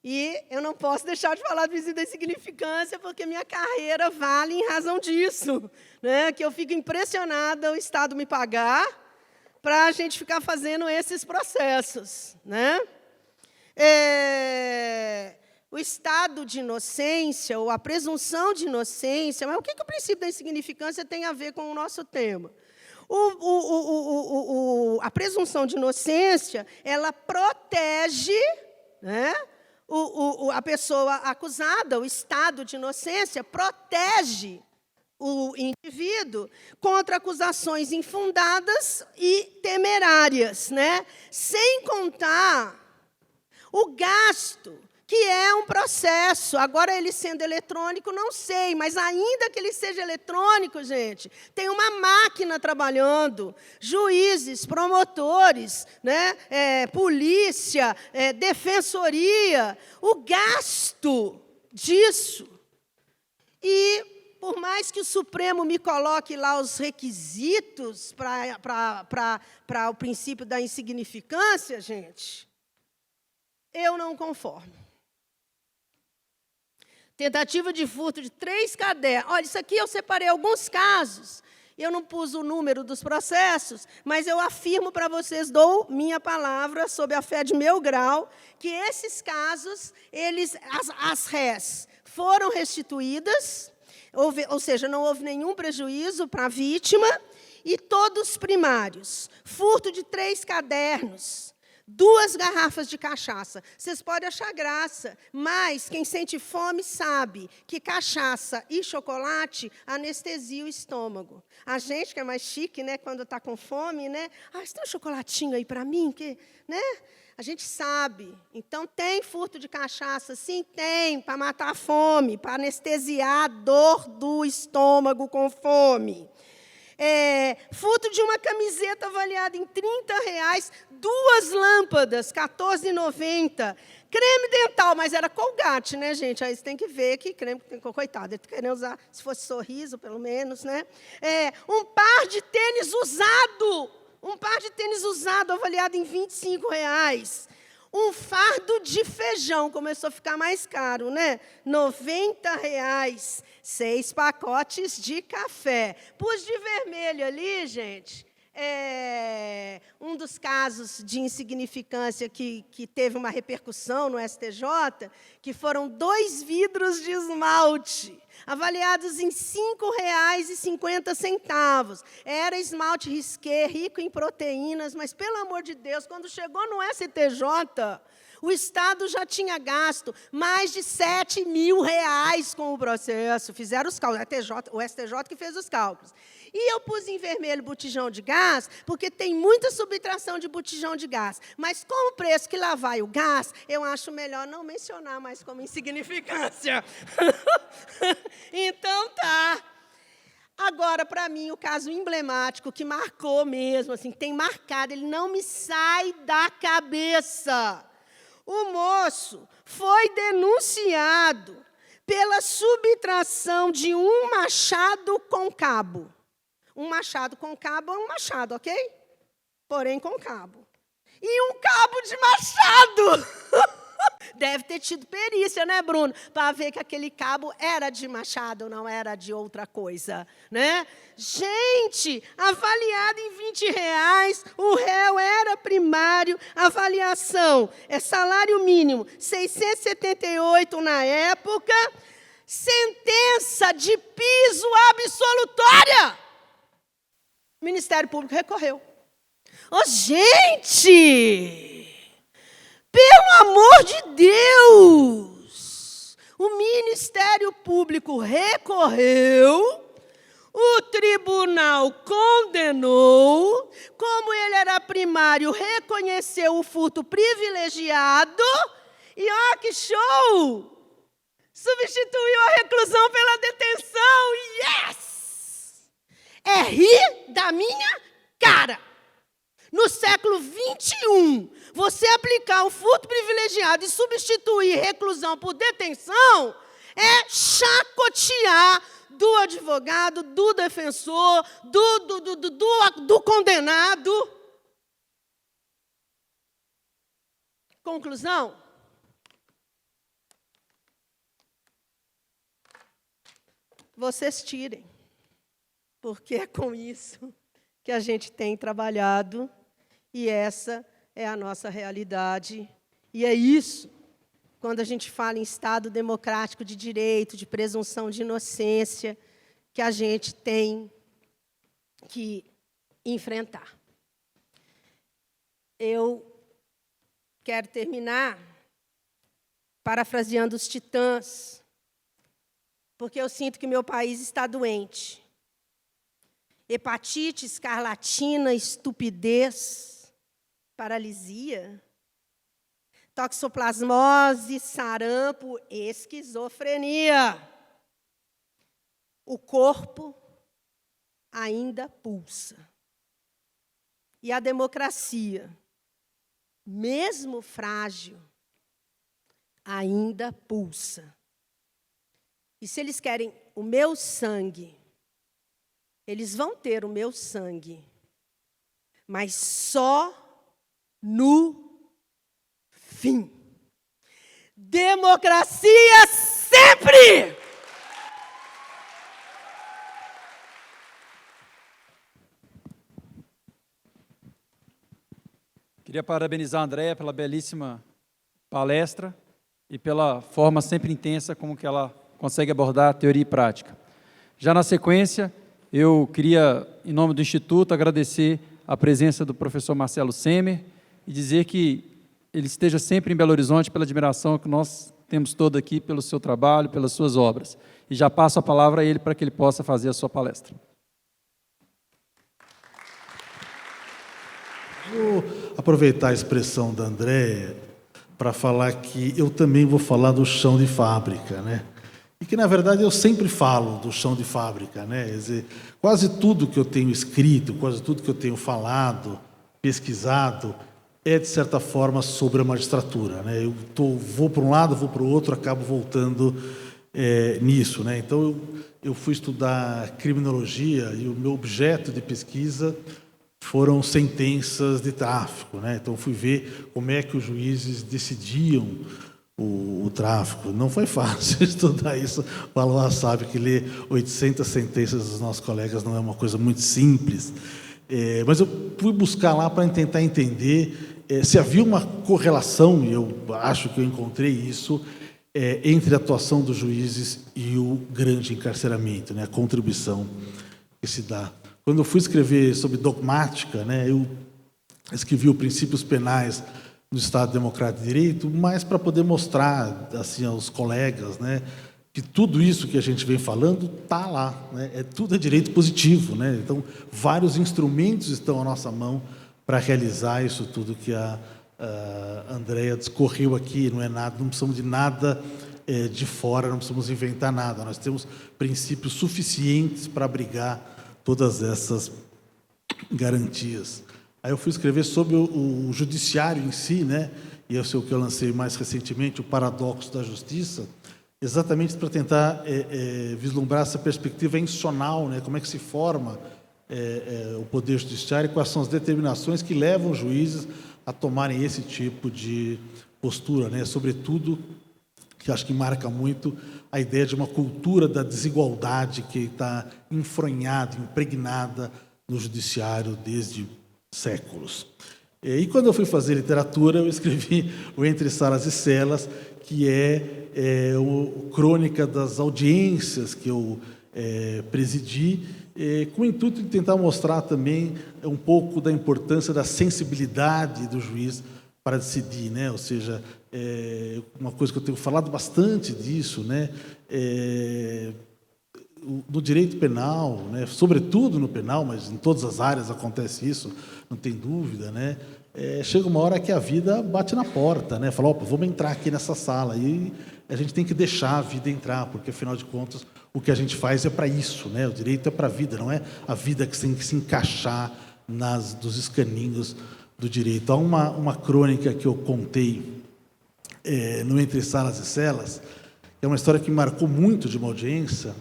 E eu não posso deixar de falar do princípio da insignificância, porque minha carreira vale em razão disso, né? Que eu fico impressionada o Estado me pagar para a gente ficar fazendo esses processos, né? O estado de inocência, ou a presunção de inocência, mas o que o princípio da insignificância tem a ver com o nosso tema? A presunção de inocência, ela protege, né, a pessoa acusada, o estado de inocência protege o indivíduo contra acusações infundadas e temerárias, né? Sem contar o gasto, que é um processo. Agora, ele sendo eletrônico, não sei, mas ainda que ele seja eletrônico, gente, tem uma máquina trabalhando, juízes, promotores, né, polícia, defensoria, o gasto disso. E, por mais que o Supremo me coloque lá os requisitos para o princípio da insignificância, gente, eu não conformo. Tentativa de furto de 3 cadernos. Olha, isso aqui eu separei alguns casos. Eu não pus o número dos processos, mas eu afirmo para vocês, dou minha palavra, sob a fé de meu grau, que esses casos, as rés foram restituídas, ou seja, não houve nenhum prejuízo para a vítima, e todos primários. Furto de 3 cadernos. 2 garrafas de cachaça. Vocês podem achar graça, mas quem sente fome sabe que cachaça e chocolate anestesia o estômago. A gente que é mais chique, né, quando está com fome, né? Você tem um chocolatinho aí para mim? Né? A gente sabe. Então, tem furto de cachaça? Sim, tem, para matar a fome, para anestesiar a dor do estômago com fome. Furto de uma camiseta avaliada em R$30, 2 lâmpadas, R$14,90. Creme dental, mas era Colgate, né, gente? Aí você tem que ver que creme, coitado, ele querendo usar, se fosse Sorriso, pelo menos, né? Um par de tênis usado, avaliado em R$25. Um fardo de feijão, começou a ficar mais caro, né? R$90. 6 pacotes de café. Pus de vermelho ali, gente, um dos casos de insignificância que teve uma repercussão no STJ, que foram 2 vidros de esmalte, avaliados em R$5,50. Era esmalte Risqué, rico em proteínas, mas, pelo amor de Deus, quando chegou no STJ, o Estado já tinha gasto mais de R$7.000 com o processo. Fizeram os cálculos, o STJ que fez os cálculos. E eu pus em vermelho botijão de gás, porque tem muita subtração de botijão de gás. Mas, com o preço que lá vai o gás, eu acho melhor não mencionar mais como insignificância. Então, tá. Agora, para mim, o caso emblemático, que marcou mesmo, assim, tem marcado, ele não me sai da cabeça. O moço foi denunciado pela subtração de um machado com cabo. Um machado com cabo é um machado, ok? Porém com cabo. E um cabo de machado. Deve ter tido perícia, né, Bruno? Para ver que aquele cabo era de machado, não era de outra coisa, né? Gente, avaliado em R$20, o réu era primário, avaliação é salário mínimo, 678 na época, sentença de piso absolutória. O Ministério Público recorreu. Ô, gente! Pelo amor de Deus! O Ministério Público recorreu, o tribunal condenou, como ele era primário, reconheceu o furto privilegiado, e ó, que show! Substituiu a reclusão pela detenção, yes! É rir da minha cara. No século XXI, você aplicar o furto privilegiado e substituir reclusão por detenção é chacotear do advogado, do defensor, do condenado. Conclusão? Vocês tirem, porque é com isso que a gente tem trabalhado. E essa é a nossa realidade. E é isso, quando a gente fala em Estado democrático de direito, de presunção de inocência, que a gente tem que enfrentar. Eu quero terminar parafraseando os titãs, porque eu sinto que meu país está doente. Hepatite, escarlatina, estupidez, paralisia, toxoplasmose, sarampo, esquizofrenia. O corpo ainda pulsa. E a democracia, mesmo frágil, ainda pulsa. E se eles querem o meu sangue, eles vão ter o meu sangue, mas só no fim. Democracia sempre!
Queria parabenizar a Andréia pela belíssima palestra e pela forma sempre intensa como que ela consegue abordar teoria e prática. Já na sequência, eu queria, em nome do Instituto, agradecer a presença do professor Marcelo Semer e dizer que ele esteja sempre em Belo Horizonte pela admiração que nós temos toda aqui pelo seu trabalho, pelas suas obras. E já passo a palavra a ele para que ele possa fazer a sua palestra.
Vou aproveitar a expressão da Andréia para falar que eu também vou falar do chão de fábrica, né? E que, na verdade, eu sempre falo do chão de fábrica, né? Quer dizer, quase tudo que eu tenho escrito, quase tudo que eu tenho falado, pesquisado, é, de certa forma, sobre a magistratura, né? Vou para um lado, vou para o outro, acabo voltando nisso, né? Então, eu fui estudar criminologia e o meu objeto de pesquisa foram sentenças de tráfico, né? Então, fui ver como é que os juízes decidiam o tráfico. Não foi fácil estudar isso. O Aloá sabe que ler 800 sentenças dos nossos colegas não é uma coisa muito simples. Mas eu fui buscar lá para tentar entender se havia uma correlação, e eu acho que eu encontrei isso, entre a atuação dos juízes e o grande encarceramento, né? A contribuição que se dá. Quando eu fui escrever sobre dogmática, né, eu escrevi os princípios penais no Estado Democrático de Direito, mas para poder mostrar assim, aos colegas, né, que tudo isso que a gente vem falando está lá, né, tudo é direito positivo, né, então vários instrumentos estão à nossa mão para realizar isso tudo que a Andréia discorreu aqui. Não é nada, não precisamos de nada de fora, não precisamos inventar nada, nós temos princípios suficientes para abrigar todas essas garantias. Aí eu fui escrever sobre o judiciário em si, né? E esse é o que eu lancei mais recentemente, o paradoxo da justiça, exatamente para tentar vislumbrar essa perspectiva institucional, né? Como é que se forma o Poder Judiciário e quais são as determinações que levam os juízes a tomarem esse tipo de postura, né? Sobretudo, que acho que marca muito a ideia de uma cultura da desigualdade que está enfronhada, impregnada no judiciário desde séculos. E quando eu fui fazer literatura, eu escrevi o Entre Salas e Celas, que é crônica das audiências que eu presidi, com o intuito de tentar mostrar também um pouco da importância da sensibilidade do juiz para decidir, né? Ou seja, uma coisa que eu tenho falado bastante disso, né? No direito penal, né? Sobretudo no penal, mas em todas as áreas acontece isso, não tem dúvida, né? Chega uma hora que a vida bate na porta, né? Fala, opa, vamos entrar aqui nessa sala, e a gente tem que deixar a vida entrar, porque afinal de contas o que a gente faz é para isso, né? O direito é para a vida, não é a vida que tem que se encaixar dos escaninhos do direito. Há uma crônica que eu contei no Entre Salas e Celas, que é uma história que marcou muito de uma audiência,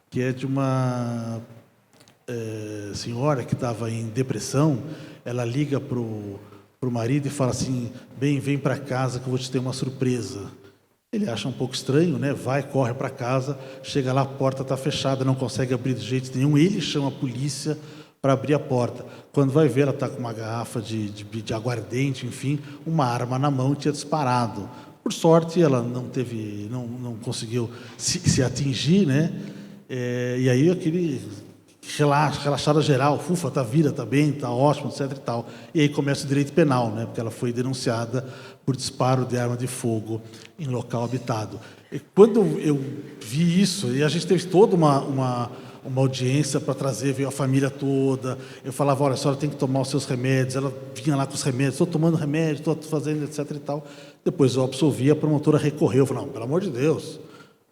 que é de uma senhora que estava em depressão. Ela liga para o marido e fala assim, bem, vem para casa que eu vou te ter uma surpresa. Ele acha um pouco estranho, né? Vai, corre para casa, chega lá, a porta está fechada, não consegue abrir de jeito nenhum. Ele chama a polícia para abrir a porta. Quando vai ver, ela está com uma garrafa de aguardente, enfim, uma arma na mão, tinha disparado. Por sorte, ela não conseguiu se atingir, né? E aí aquele relaxada geral, ufa, está viva, está bem, está ótimo, etc. e tal. E aí começa o direito penal, né? Porque ela foi denunciada por disparo de arma de fogo em local habitado. E quando eu vi isso, e a gente teve toda uma audiência para trazer, veio a família toda, eu falava, olha, a senhora tem que tomar os seus remédios, ela vinha lá com os remédios, estou tomando remédio, estou fazendo, etc. e tal. Depois eu absolvi, a promotora recorreu, eu falei, não, pelo amor de Deus,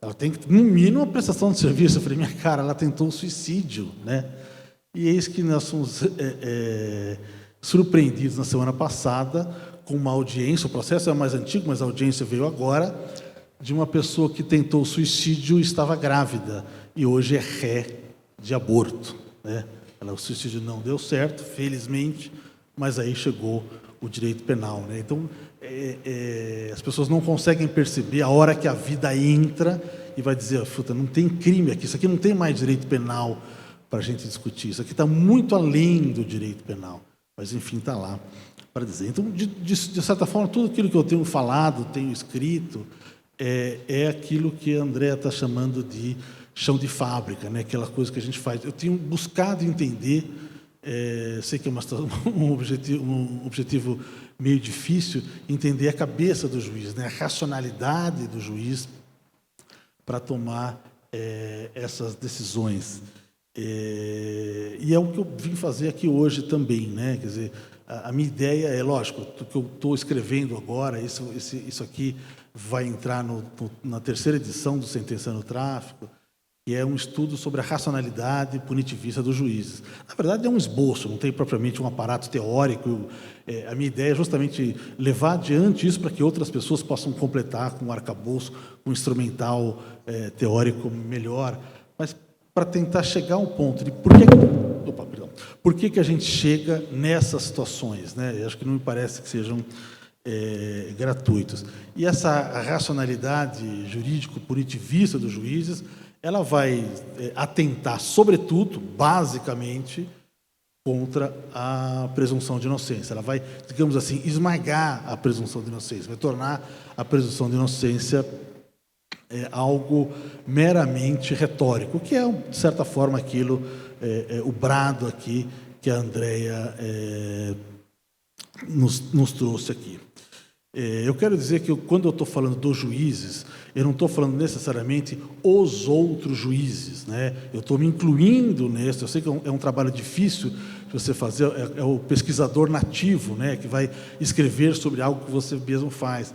ela tem que, no mínimo, uma prestação de serviço. Eu falei, minha cara, ela tentou um suicídio, né? E eis que nós fomos surpreendidos na semana passada com uma audiência, o processo é mais antigo, mas a audiência veio agora, de uma pessoa que tentou suicídio e estava grávida, e hoje é ré de aborto, né? O suicídio não deu certo, felizmente, mas aí chegou o direito penal, né? Então, as pessoas não conseguem perceber a hora que a vida entra e vai dizer, puta, não tem crime aqui, isso aqui não tem mais direito penal para a gente discutir, isso aqui está muito além do direito penal, mas enfim, está lá para dizer. Então, de certa forma, tudo aquilo que eu tenho falado, tenho escrito, é aquilo que a Andréa está chamando de chão de fábrica, né? Aquela coisa que a gente faz. Eu tenho buscado entender, sei que é um objetivo meio difícil, entender a cabeça do juiz, né? A racionalidade do juiz para tomar essas decisões. E é o que eu vim fazer aqui hoje também, né? Quer dizer, a minha ideia é, lógico, o que eu estou escrevendo agora, isso aqui vai entrar na terceira edição do Sentenciando o Tráfico, que é um estudo sobre a racionalidade punitivista dos juízes. Na verdade, é um esboço, não tem propriamente um aparato teórico. A minha ideia é justamente levar adiante isso para que outras pessoas possam completar com um arcabouço, um instrumental teórico melhor, mas para tentar chegar a um ponto de por que a gente chega nessas situações, né? Eu acho que não me parece que sejam gratuitos. E essa racionalidade jurídico-punitivista dos juízes, ela vai atentar, sobretudo, basicamente, contra a presunção de inocência. Ela vai, digamos assim, esmagar a presunção de inocência, vai tornar a presunção de inocência algo meramente retórico, que é, de certa forma, aquilo, o brado aqui que a Andréa nos trouxe aqui. Eu quero dizer que quando eu estou falando dos juízes, eu não estou falando necessariamente os outros juízes, né? Eu estou me incluindo nesse. Eu sei que é um trabalho difícil de você fazer, é o pesquisador nativo, né, que vai escrever sobre algo que você mesmo faz.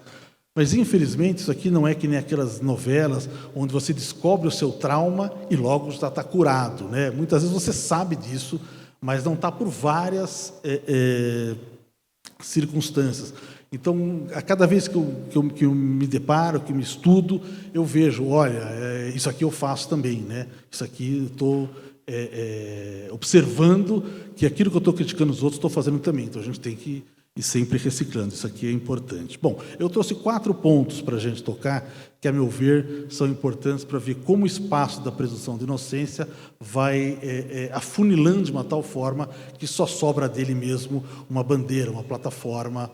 Mas, infelizmente, isso aqui não é que nem aquelas novelas onde você descobre o seu trauma e logo já está curado, né? Muitas vezes você sabe disso, mas não está por várias circunstâncias. Então, a cada vez que eu me deparo, que me estudo, eu vejo, olha, isso aqui eu faço também, né? Isso aqui eu estou observando que aquilo que eu estou criticando os outros, estou fazendo também. Então, a gente tem que ir sempre reciclando. Isso aqui é importante. Bom, eu trouxe 4 pontos para a gente tocar, que, a meu ver, são importantes para ver como o espaço da presunção de inocência vai afunilando de uma tal forma que só sobra dele mesmo uma bandeira, uma plataforma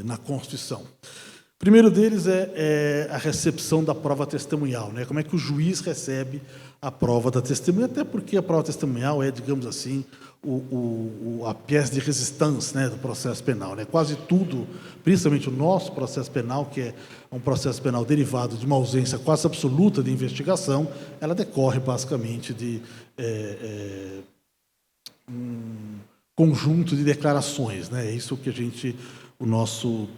na Constituição. O primeiro deles é a recepção da prova testemunhal, né? Como é que o juiz recebe a prova da testemunha, até porque a prova testemunhal é, digamos assim, a pièce de résistance, né, do processo penal, né? Quase tudo, principalmente o nosso processo penal, que é um processo penal derivado de uma ausência quase absoluta de investigação, ela decorre basicamente de um conjunto de declarações, né? É isso que o nosso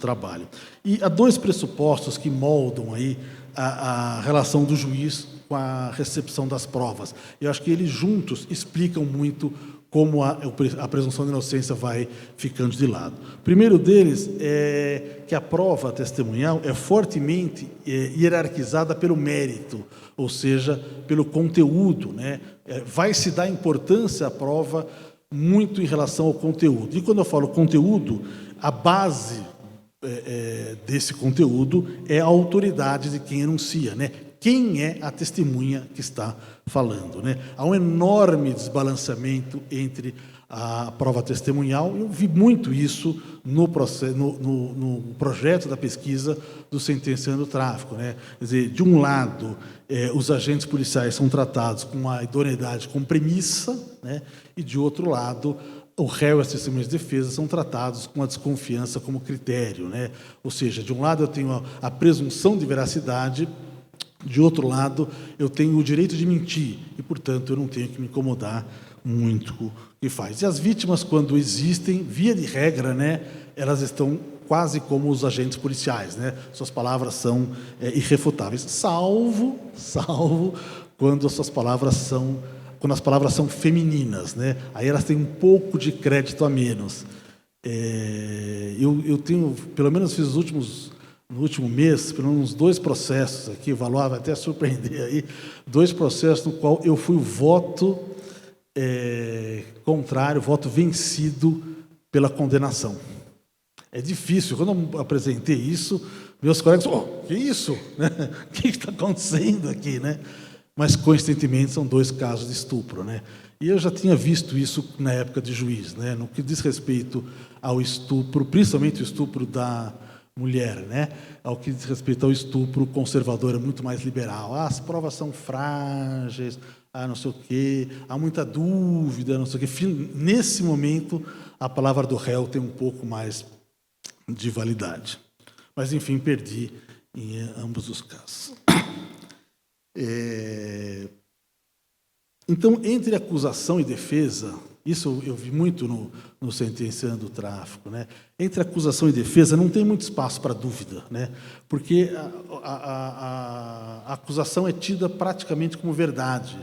trabalho. E há 2 pressupostos que moldam aí a relação do juiz com a recepção das provas. Eu acho que eles juntos explicam muito como a presunção de inocência vai ficando de lado. O primeiro deles é que a prova testemunhal é fortemente hierarquizada pelo mérito, ou seja, pelo conteúdo, né? Vai se dar importância à prova muito em relação ao conteúdo. E quando eu falo conteúdo, a base desse conteúdo é a autoridade de quem enuncia, né? Quem é a testemunha que está falando, né? Há um enorme desbalanceamento entre a prova testemunhal. Eu vi muito isso no projeto da pesquisa do Sentenciando o Tráfico, né? Quer dizer, de um lado, os agentes policiais são tratados com a idoneidade como premissa, né? E, de outro lado, o réu e as testemunhas de defesa são tratados com a desconfiança como critério, né? Ou seja, de um lado eu tenho a presunção de veracidade, de outro lado eu tenho o direito de mentir e, portanto, eu não tenho que me incomodar muito com o que faz. E as vítimas, quando existem, via de regra, né, elas estão quase como os agentes policiais, né? Suas palavras são irrefutáveis, salvo quando as palavras são femininas, né? Aí elas têm um pouco de crédito a menos. Eu tenho, pelo menos fiz no último mês, pelo menos 2 processos aqui, o Valois vai até surpreender aí, 2 processos no qual eu fui o voto contrário, voto vencido pela condenação. É difícil. Quando eu apresentei isso, meus colegas falaram, que isso? O que está acontecendo aqui, né? Mas, coincidentemente, são 2 casos de estupro, né? E eu já tinha visto isso na época de juiz, né? No que diz respeito ao estupro, principalmente o estupro da mulher, né? Ao que diz respeito ao estupro, o conservador é muito mais liberal. As provas são frágeis, não sei o quê, há muita dúvida, não sei o quê. Nesse momento, a palavra do réu tem um pouco mais de validade. Mas, enfim, perdi em ambos os casos. Então, entre acusação e defesa, isso eu vi muito no Sentenciando o Tráfico, né? Entre acusação e defesa não tem muito espaço para dúvida, né? Porque a acusação é tida praticamente como verdade,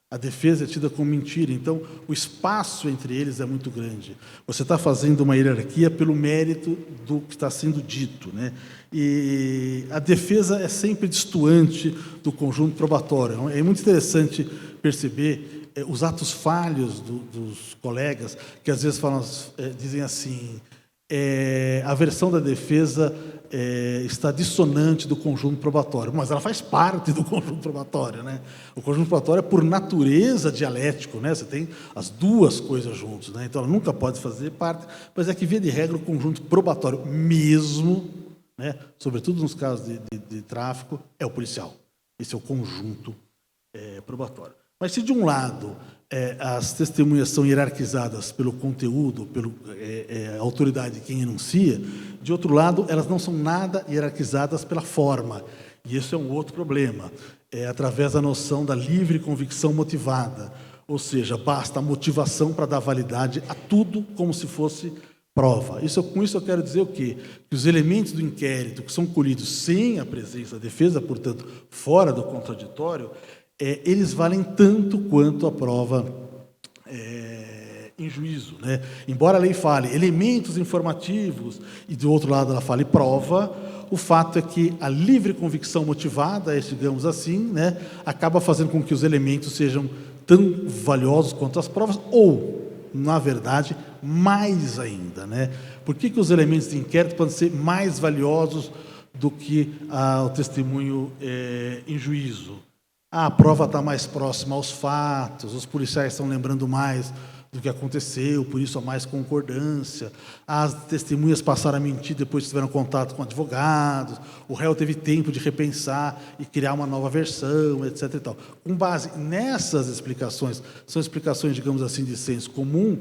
a defesa é tida como mentira, então o espaço entre eles é muito grande. Você está fazendo uma hierarquia pelo mérito do que está sendo dito, né? E a defesa é sempre destoante do conjunto probatório. É muito interessante perceber os atos falhos dos colegas, que às vezes dizem assim, a versão da defesa está dissonante do conjunto probatório, mas ela faz parte do conjunto probatório, né? O conjunto probatório é, por natureza, dialético, né? Você tem as 2 coisas juntos, né? Então ela nunca pode fazer parte, mas é que, via de regra, o conjunto probatório mesmo, né, sobretudo nos casos de tráfico, é o policial. Esse é o conjunto probatório. Mas se, de um lado, as testemunhas são hierarquizadas pelo conteúdo, pela autoridade de quem enuncia, de outro lado, elas não são nada hierarquizadas pela forma. E isso é um outro problema. Através da noção da livre convicção motivada. Ou seja, basta a motivação para dar validade a tudo como se fosse prova. Com isso eu quero dizer o quê? Que os elementos do inquérito que são colhidos sem a presença da defesa, portanto, fora do contraditório, eles valem tanto quanto a prova em juízo, né? Embora a lei fale elementos informativos e, do outro lado, ela fale prova, o fato é que a livre convicção motivada, digamos assim, né, acaba fazendo com que os elementos sejam tão valiosos quanto as provas, ou, na verdade, mais ainda, né? Por que os elementos de inquérito podem ser mais valiosos do que o testemunho em juízo? A prova está mais próxima aos fatos, os policiais estão lembrando mais do que aconteceu, por isso há mais concordância. As testemunhas passaram a mentir depois que tiveram contato com advogados, o réu teve tempo de repensar e criar uma nova versão, etc. e tal. Com base nessas explicações, são explicações, digamos assim, de senso comum,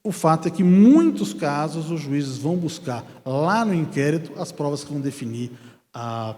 o fato é que, em muitos casos, os juízes vão buscar, lá no inquérito, as provas que vão definir a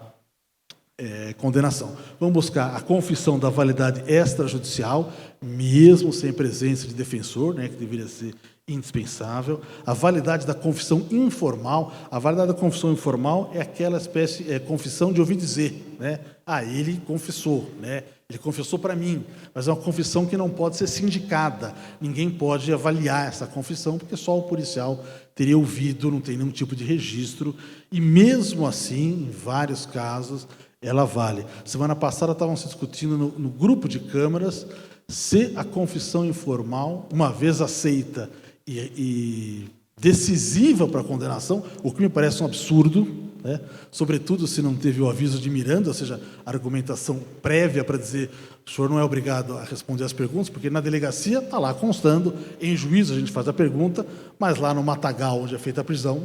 condenação. Vamos buscar a confissão da validade extrajudicial, mesmo sem presença de defensor, né, que deveria ser indispensável. A validade da confissão informal. A validade da confissão informal é aquela espécie de confissão de ouvir dizer, né? Ele confessou, né? Ele confessou para mim, mas é uma confissão que não pode ser sindicada. Ninguém pode avaliar essa confissão, porque só o policial teria ouvido, não tem nenhum tipo de registro. E mesmo assim, em vários casos, ela vale. Semana passada estavam se discutindo no grupo de câmaras se a confissão informal, uma vez aceita e decisiva para a condenação, o que me parece um absurdo, né? Sobretudo se não teve o aviso de Miranda, ou seja, a argumentação prévia para dizer o senhor não é obrigado a responder as perguntas, porque na delegacia está lá constando, em juízo a gente faz a pergunta, mas lá no matagal onde é feita a prisão,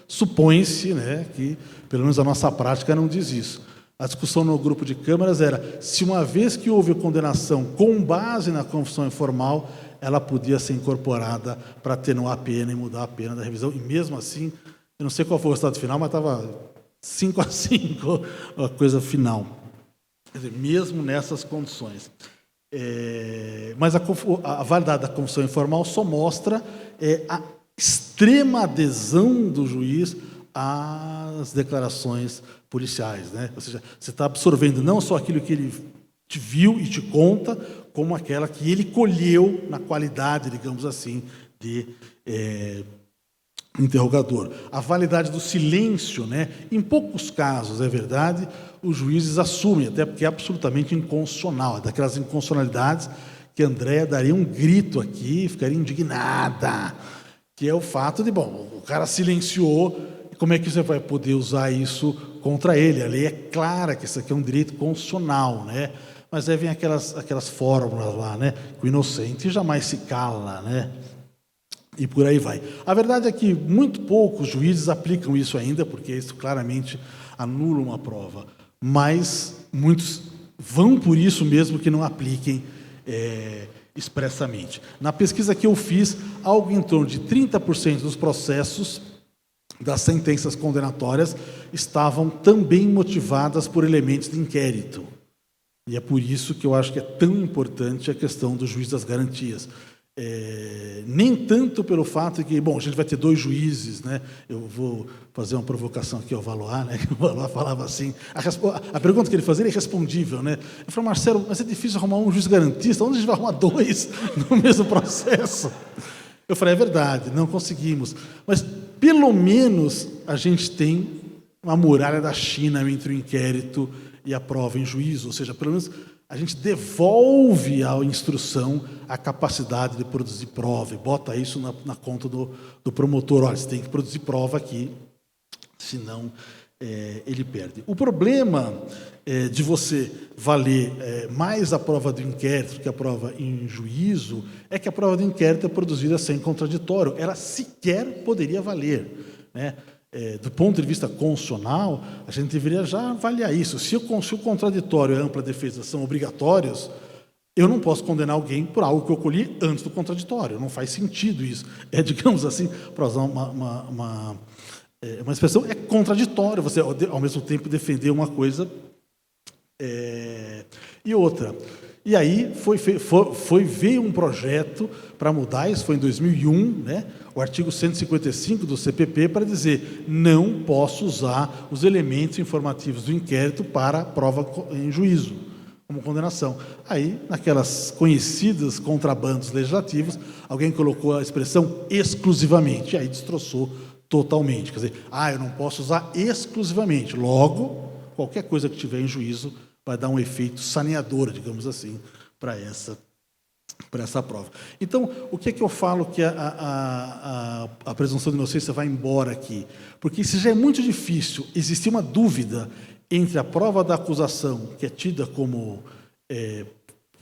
supõe-se, né, que, pelo menos a nossa prática não diz isso. A discussão no grupo de câmaras era se, uma vez que houve condenação com base na confissão informal, ela podia ser incorporada para atenuar a pena e mudar a pena da revisão. E mesmo assim, eu não sei qual foi o resultado final, mas estava 5-5 a coisa final. Quer dizer, mesmo nessas condições. Mas a validade da confissão informal só mostra a extrema adesão do juiz às declarações policiais, né? Ou seja, você está absorvendo não só aquilo que ele te viu e te conta, como aquela que ele colheu na qualidade, digamos assim, de interrogador. A validade do silêncio, né? Em poucos casos, é verdade, os juízes assumem, até porque é absolutamente inconstitucional, daquelas inconstitucionalidades que a Andréa daria um grito aqui, ficaria indignada, que é o fato de, bom, o cara silenciou, como é que você vai poder usar isso contra ele? A lei é clara que isso aqui é um direito constitucional, né? Mas aí vem aquelas fórmulas lá, né? Que o inocente jamais se cala, né? E por aí vai. A verdade é que muito poucos juízes aplicam isso ainda, porque isso claramente anula uma prova. Mas muitos vão por isso mesmo que não apliquem expressamente. Na pesquisa que eu fiz, algo em torno de 30% dos processos das sentenças condenatórias estavam também motivadas por elementos de inquérito. E é por isso que eu acho que é tão importante a questão do juiz das garantias. Nem tanto pelo fato de que, bom, a gente vai ter 2 juízes, né? Eu vou fazer uma provocação aqui ao Valois, né? O Valois falava assim, a pergunta que ele fazia era irrespondível, né? Eu falei, Marcelo, mas é difícil arrumar um juiz garantista, onde a gente vai arrumar 2 no mesmo processo? Eu falei, é verdade, não conseguimos, mas pelo menos a gente tem uma muralha da China entre o inquérito e a prova em juízo, ou seja, pelo menos a gente devolve à instrução a capacidade de produzir prova e bota isso na conta do promotor. Olha, você tem que produzir prova aqui, senão ele perde. O problema de você valer mais a prova do inquérito que a prova em juízo é que a prova do inquérito é produzida sem contraditório. Ela sequer poderia valer, né? Do ponto de vista constitucional, a gente deveria já avaliar isso. Se o contraditório e a ampla defesa são obrigatórios, eu não posso condenar alguém por algo que eu colhi antes do contraditório. Não faz sentido isso. Digamos assim, para usar uma expressão, é contraditório você, ao mesmo tempo, defender uma coisa e outra. E aí veio um projeto para mudar, isso foi em 2001, né? O artigo 155 do CPP, para dizer não posso usar os elementos informativos do inquérito para prova em juízo. como condenação. Aí, naquelas conhecidas contrabandos legislativos, alguém colocou a expressão exclusivamente, e aí destroçou totalmente. Quer dizer, eu não posso usar exclusivamente. Logo, qualquer coisa que tiver em juízo vai dar um efeito saneador, digamos assim, para essa prova. Então, o que é que eu falo que a presunção de inocência vai embora aqui? Porque se já é muito difícil existir uma dúvida entre a prova da acusação, que é tida como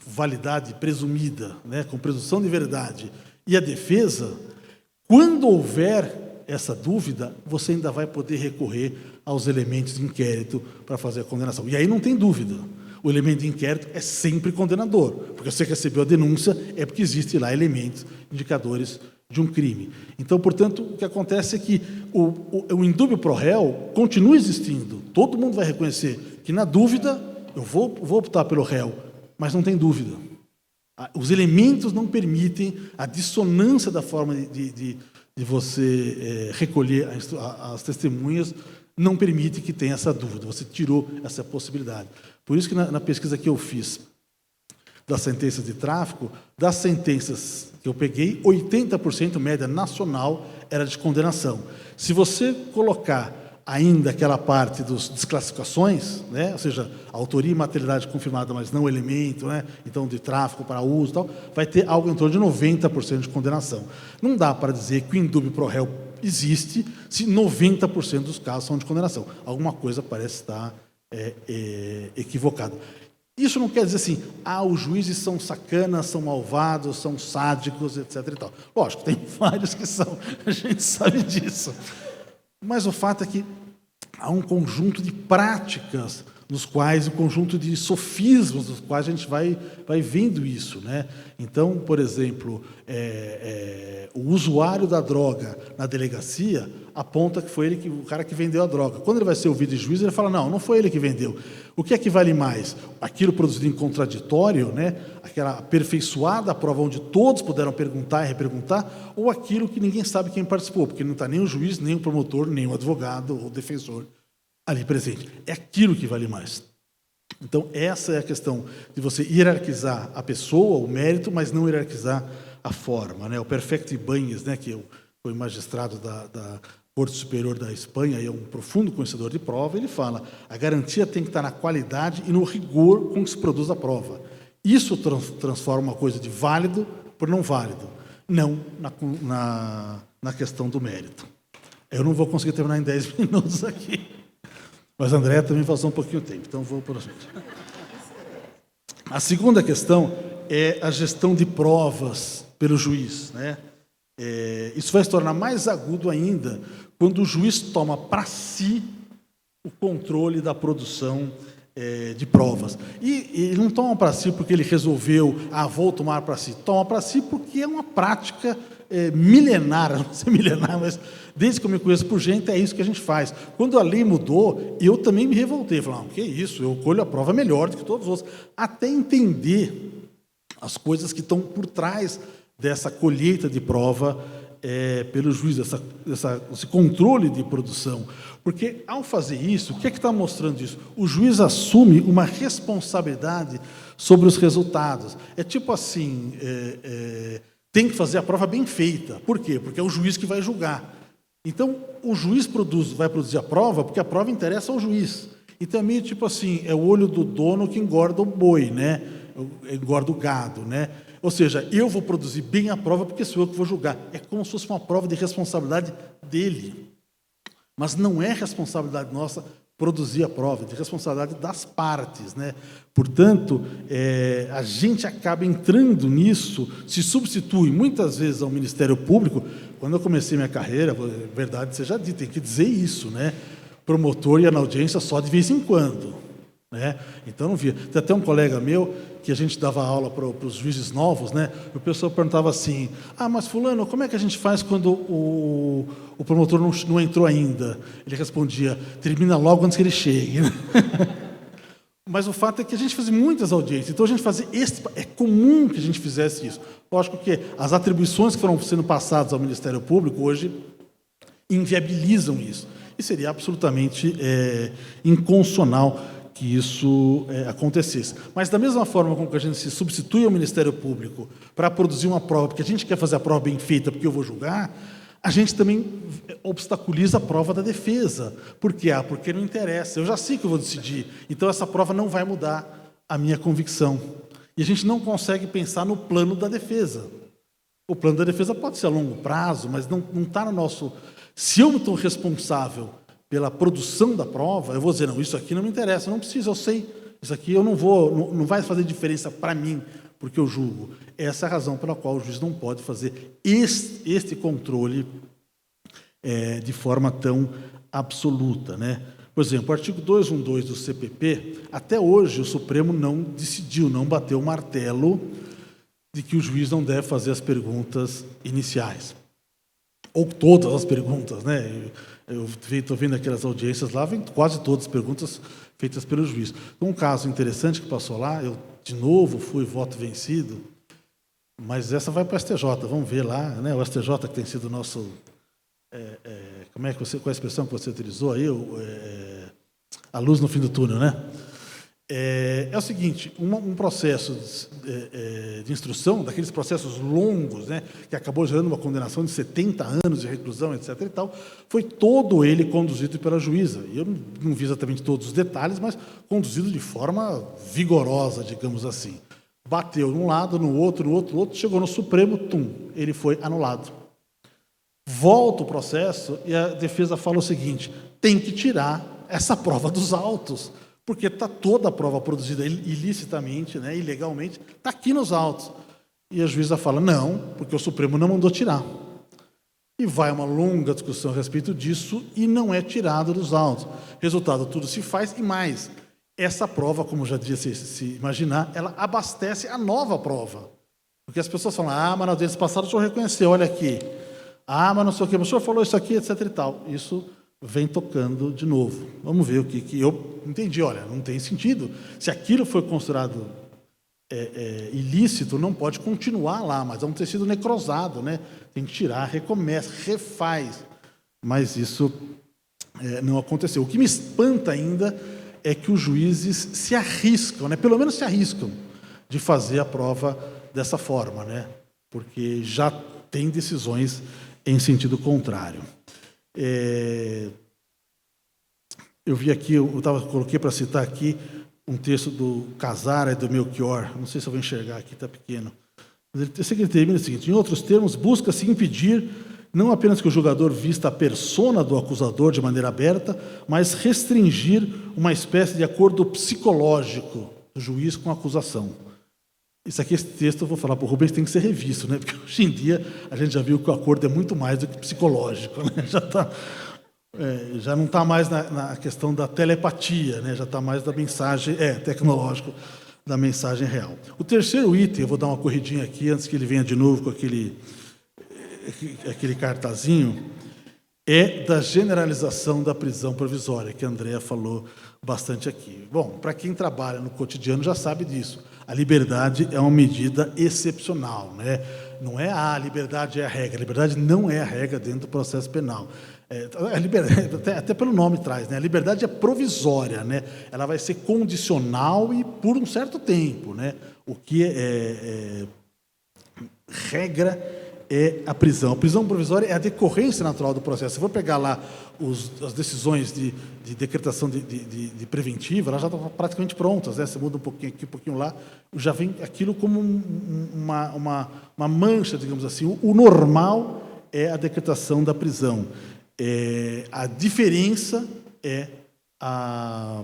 validade presumida, né, com presunção de verdade, e a defesa, quando houver essa dúvida, você ainda vai poder recorrer aos elementos de inquérito para fazer a condenação. E aí não tem dúvida. O elemento de inquérito é sempre condenador, porque você recebeu a denúncia, é porque existe lá elementos, indicadores de um crime. Então, portanto, o que acontece é que o indúbio pro réu continua existindo. Todo mundo vai reconhecer que, na dúvida, eu vou optar pelo réu, mas não tem dúvida. Os elementos não permitem a dissonância da forma de você recolher as testemunhas, não permite que tenha essa dúvida. Você tirou essa possibilidade. Por isso que na pesquisa que eu fiz das sentenças de tráfico, das sentenças que eu peguei, 80% média nacional era de condenação. Se você colocar ainda aquela parte das desclassificações, né, ou seja, autoria e materialidade confirmada, mas não elemento, né, então de tráfico para uso e tal, vai ter algo em torno de 90% de condenação. Não dá para dizer que o indúbio pro réu existe se 90% dos casos são de condenação. Alguma coisa parece estar equivocada. Isso não quer dizer assim, os juízes são sacanas, são malvados, são sádicos, etc. e tal. Lógico, tem vários que são, a gente sabe disso. Mas o fato é que há um conjunto de práticas nos quais, um conjunto de sofismas nos quais a gente vai vendo isso, né? Então, por exemplo, o usuário da droga na delegacia aponta que foi o cara que vendeu a droga. Quando ele vai ser ouvido em juízo, ele fala, não foi ele que vendeu. O que é que vale mais? Aquilo produzido em contraditório, né? Aquela aperfeiçoada prova onde todos puderam perguntar e reperguntar, ou aquilo que ninguém sabe quem participou, porque não está nem o juiz, nem o promotor, nem o advogado ou o defensor ali presente. É aquilo que vale mais. Então, essa é a questão de você hierarquizar a pessoa, o mérito, mas não hierarquizar a forma, né? O Perfecto Ibáñez, né, que foi magistrado da Corte Superior da Espanha e é um profundo conhecedor de prova, ele fala, a garantia tem que estar na qualidade e no rigor com que se produz a prova. Isso transforma uma coisa de válido por não válido, não na questão do mérito. Eu não vou conseguir terminar em 10 minutos aqui. Mas a Andréa também passou um pouquinho de tempo, então vou por aqui. A segunda questão é a gestão de provas pelo juiz, né? Isso vai se tornar mais agudo ainda quando o juiz toma para si o controle da produção de provas. E ele não toma para si porque ele resolveu, vou tomar para si. Toma para si porque é uma prática milenar, não sei milenar, mas desde que eu me conheço por gente, é isso que a gente faz. Quando a lei mudou, eu também me revoltei. Falei, que isso, eu colho a prova melhor do que todos os outros. Até entender as coisas que estão por trás dessa colheita de prova pelo juiz, esse controle de produção. Porque, ao fazer isso, o que é que está mostrando isso? O juiz assume uma responsabilidade sobre os resultados. É tipo assim, tem que fazer a prova bem feita. Por quê? Porque é o juiz que vai julgar. Então, o juiz vai produzir a prova porque a prova interessa ao juiz. E também, tipo assim, é o olho do dono que engorda o boi, né? Engorda o gado, né? Ou seja, eu vou produzir bem a prova porque sou eu que vou julgar. É como se fosse uma prova de responsabilidade dele. Mas não é responsabilidade nossa produzir a prova, é de responsabilidade das partes, né? Portanto, a gente acaba entrando nisso, se substitui muitas vezes ao Ministério Público. Quando eu comecei minha carreira, verdade seja dita, tem que dizer isso, né? Promotor ia na audiência só de vez em quando, né? Então não via. Tem até um colega meu que a gente dava aula para os juízes novos, né? O pessoal perguntava assim, mas fulano, como é que a gente faz quando o promotor não entrou ainda? Ele respondia, termina logo antes que ele chegue. Mas o fato é que a gente fazia muitas audiências, então a gente fazia é comum que a gente fizesse isso. Lógico que as atribuições que foram sendo passadas ao Ministério Público hoje inviabilizam isso. E seria absolutamente inconstitucional que isso acontecesse. Mas, da mesma forma como que a gente se substitui ao Ministério Público para produzir uma prova, porque a gente quer fazer a prova bem feita, porque eu vou julgar, a gente também obstaculiza a prova da defesa. Por quê? Porque não interessa. Eu já sei que eu vou decidir. Então, essa prova não vai mudar a minha convicção. E a gente não consegue pensar no plano da defesa. O plano da defesa pode ser a longo prazo, mas não está no nosso... Se eu estou responsável pela produção da prova, eu vou dizer, não, isso aqui não me interessa, não precisa, eu sei. Isso aqui eu não vai fazer diferença para mim, porque eu julgo. Essa é a razão pela qual o juiz não pode fazer este controle de forma tão absoluta, né? Por exemplo, o artigo 212 do CPP, até hoje o Supremo não decidiu, não bateu o martelo de que o juiz não deve fazer as perguntas iniciais. Ou todas as perguntas, né? Eu estou vendo aquelas audiências lá, vem quase todas as perguntas feitas pelo juiz. Um caso interessante que passou lá, eu, de novo, fui voto vencido, mas essa vai para o STJ, vamos ver lá, né? O STJ que tem sido o nosso... qual é a expressão que você utilizou aí? A luz no fim do túnel, né? É o seguinte, um processo de instrução, daqueles processos longos, né, que acabou gerando uma condenação de 70 anos de reclusão, etc. e tal, foi todo ele conduzido pela juíza. E eu não vi exatamente todos os detalhes, mas conduzido de forma vigorosa, digamos assim. Bateu num lado, no outro, chegou no Supremo, ele foi anulado. Volta o processo e a defesa fala o seguinte, tem que tirar essa prova dos autos, porque está toda a prova produzida ilicitamente, né, ilegalmente, está aqui nos autos. E a juíza fala, não, porque o Supremo não mandou tirar. E vai uma longa discussão a respeito disso e não é tirado dos autos. Resultado, tudo se faz e mais. Essa prova, como já devia se imaginar, ela abastece a nova prova. Porque as pessoas falam, mas na audiência passada o senhor reconheceu, olha aqui. Mas não sei o que, o senhor falou isso aqui, etc. e tal. Isso vem tocando de novo. Vamos ver o que eu entendi. Olha, não tem sentido. Se aquilo foi considerado ilícito, não pode continuar lá, mas vamos ter sido necrosado, né? Tem que tirar, recomeça, refaz. Mas isso não aconteceu. O que me espanta ainda é que os juízes se arriscam, né? Pelo menos se arriscam de fazer a prova dessa forma, né? Porque já tem decisões em sentido contrário. Eu vi aqui, coloquei para citar aqui um texto do Casara e do Melchior, não sei se eu vou enxergar aqui, está pequeno. Eu sei que ele termina o seguinte, em outros termos, busca-se impedir não apenas que o julgador vista a persona do acusador de maneira aberta, mas restringir uma espécie de acordo psicológico do juiz com a acusação. Esse texto, eu vou falar para o Rubens, tem que ser revisto, né? Porque hoje em dia a gente já viu que o acordo é muito mais do que psicológico, né? Já não está mais na questão da telepatia, né? Já está mais da mensagem tecnológico, da mensagem real. O terceiro item, eu vou dar uma corridinha aqui, antes que ele venha de novo com aquele cartazinho, é da generalização da prisão provisória, que a Andrea falou bastante aqui. Bom, para quem trabalha no cotidiano já sabe disso. A liberdade é uma medida excepcional, né? Não é a liberdade é a regra. A liberdade não é a regra dentro do processo penal. A liberdade, até pelo nome traz, né? A liberdade é provisória, né? Ela vai ser condicional e por um certo tempo, né? O que regra é a prisão. A prisão provisória é a decorrência natural do processo. Se for pegar lá as decisões de decretação de preventiva, elas já estão praticamente prontas, né? Você muda um pouquinho aqui, um pouquinho lá, já vem aquilo como uma mancha, digamos assim. O normal é a decretação da prisão. A diferença é a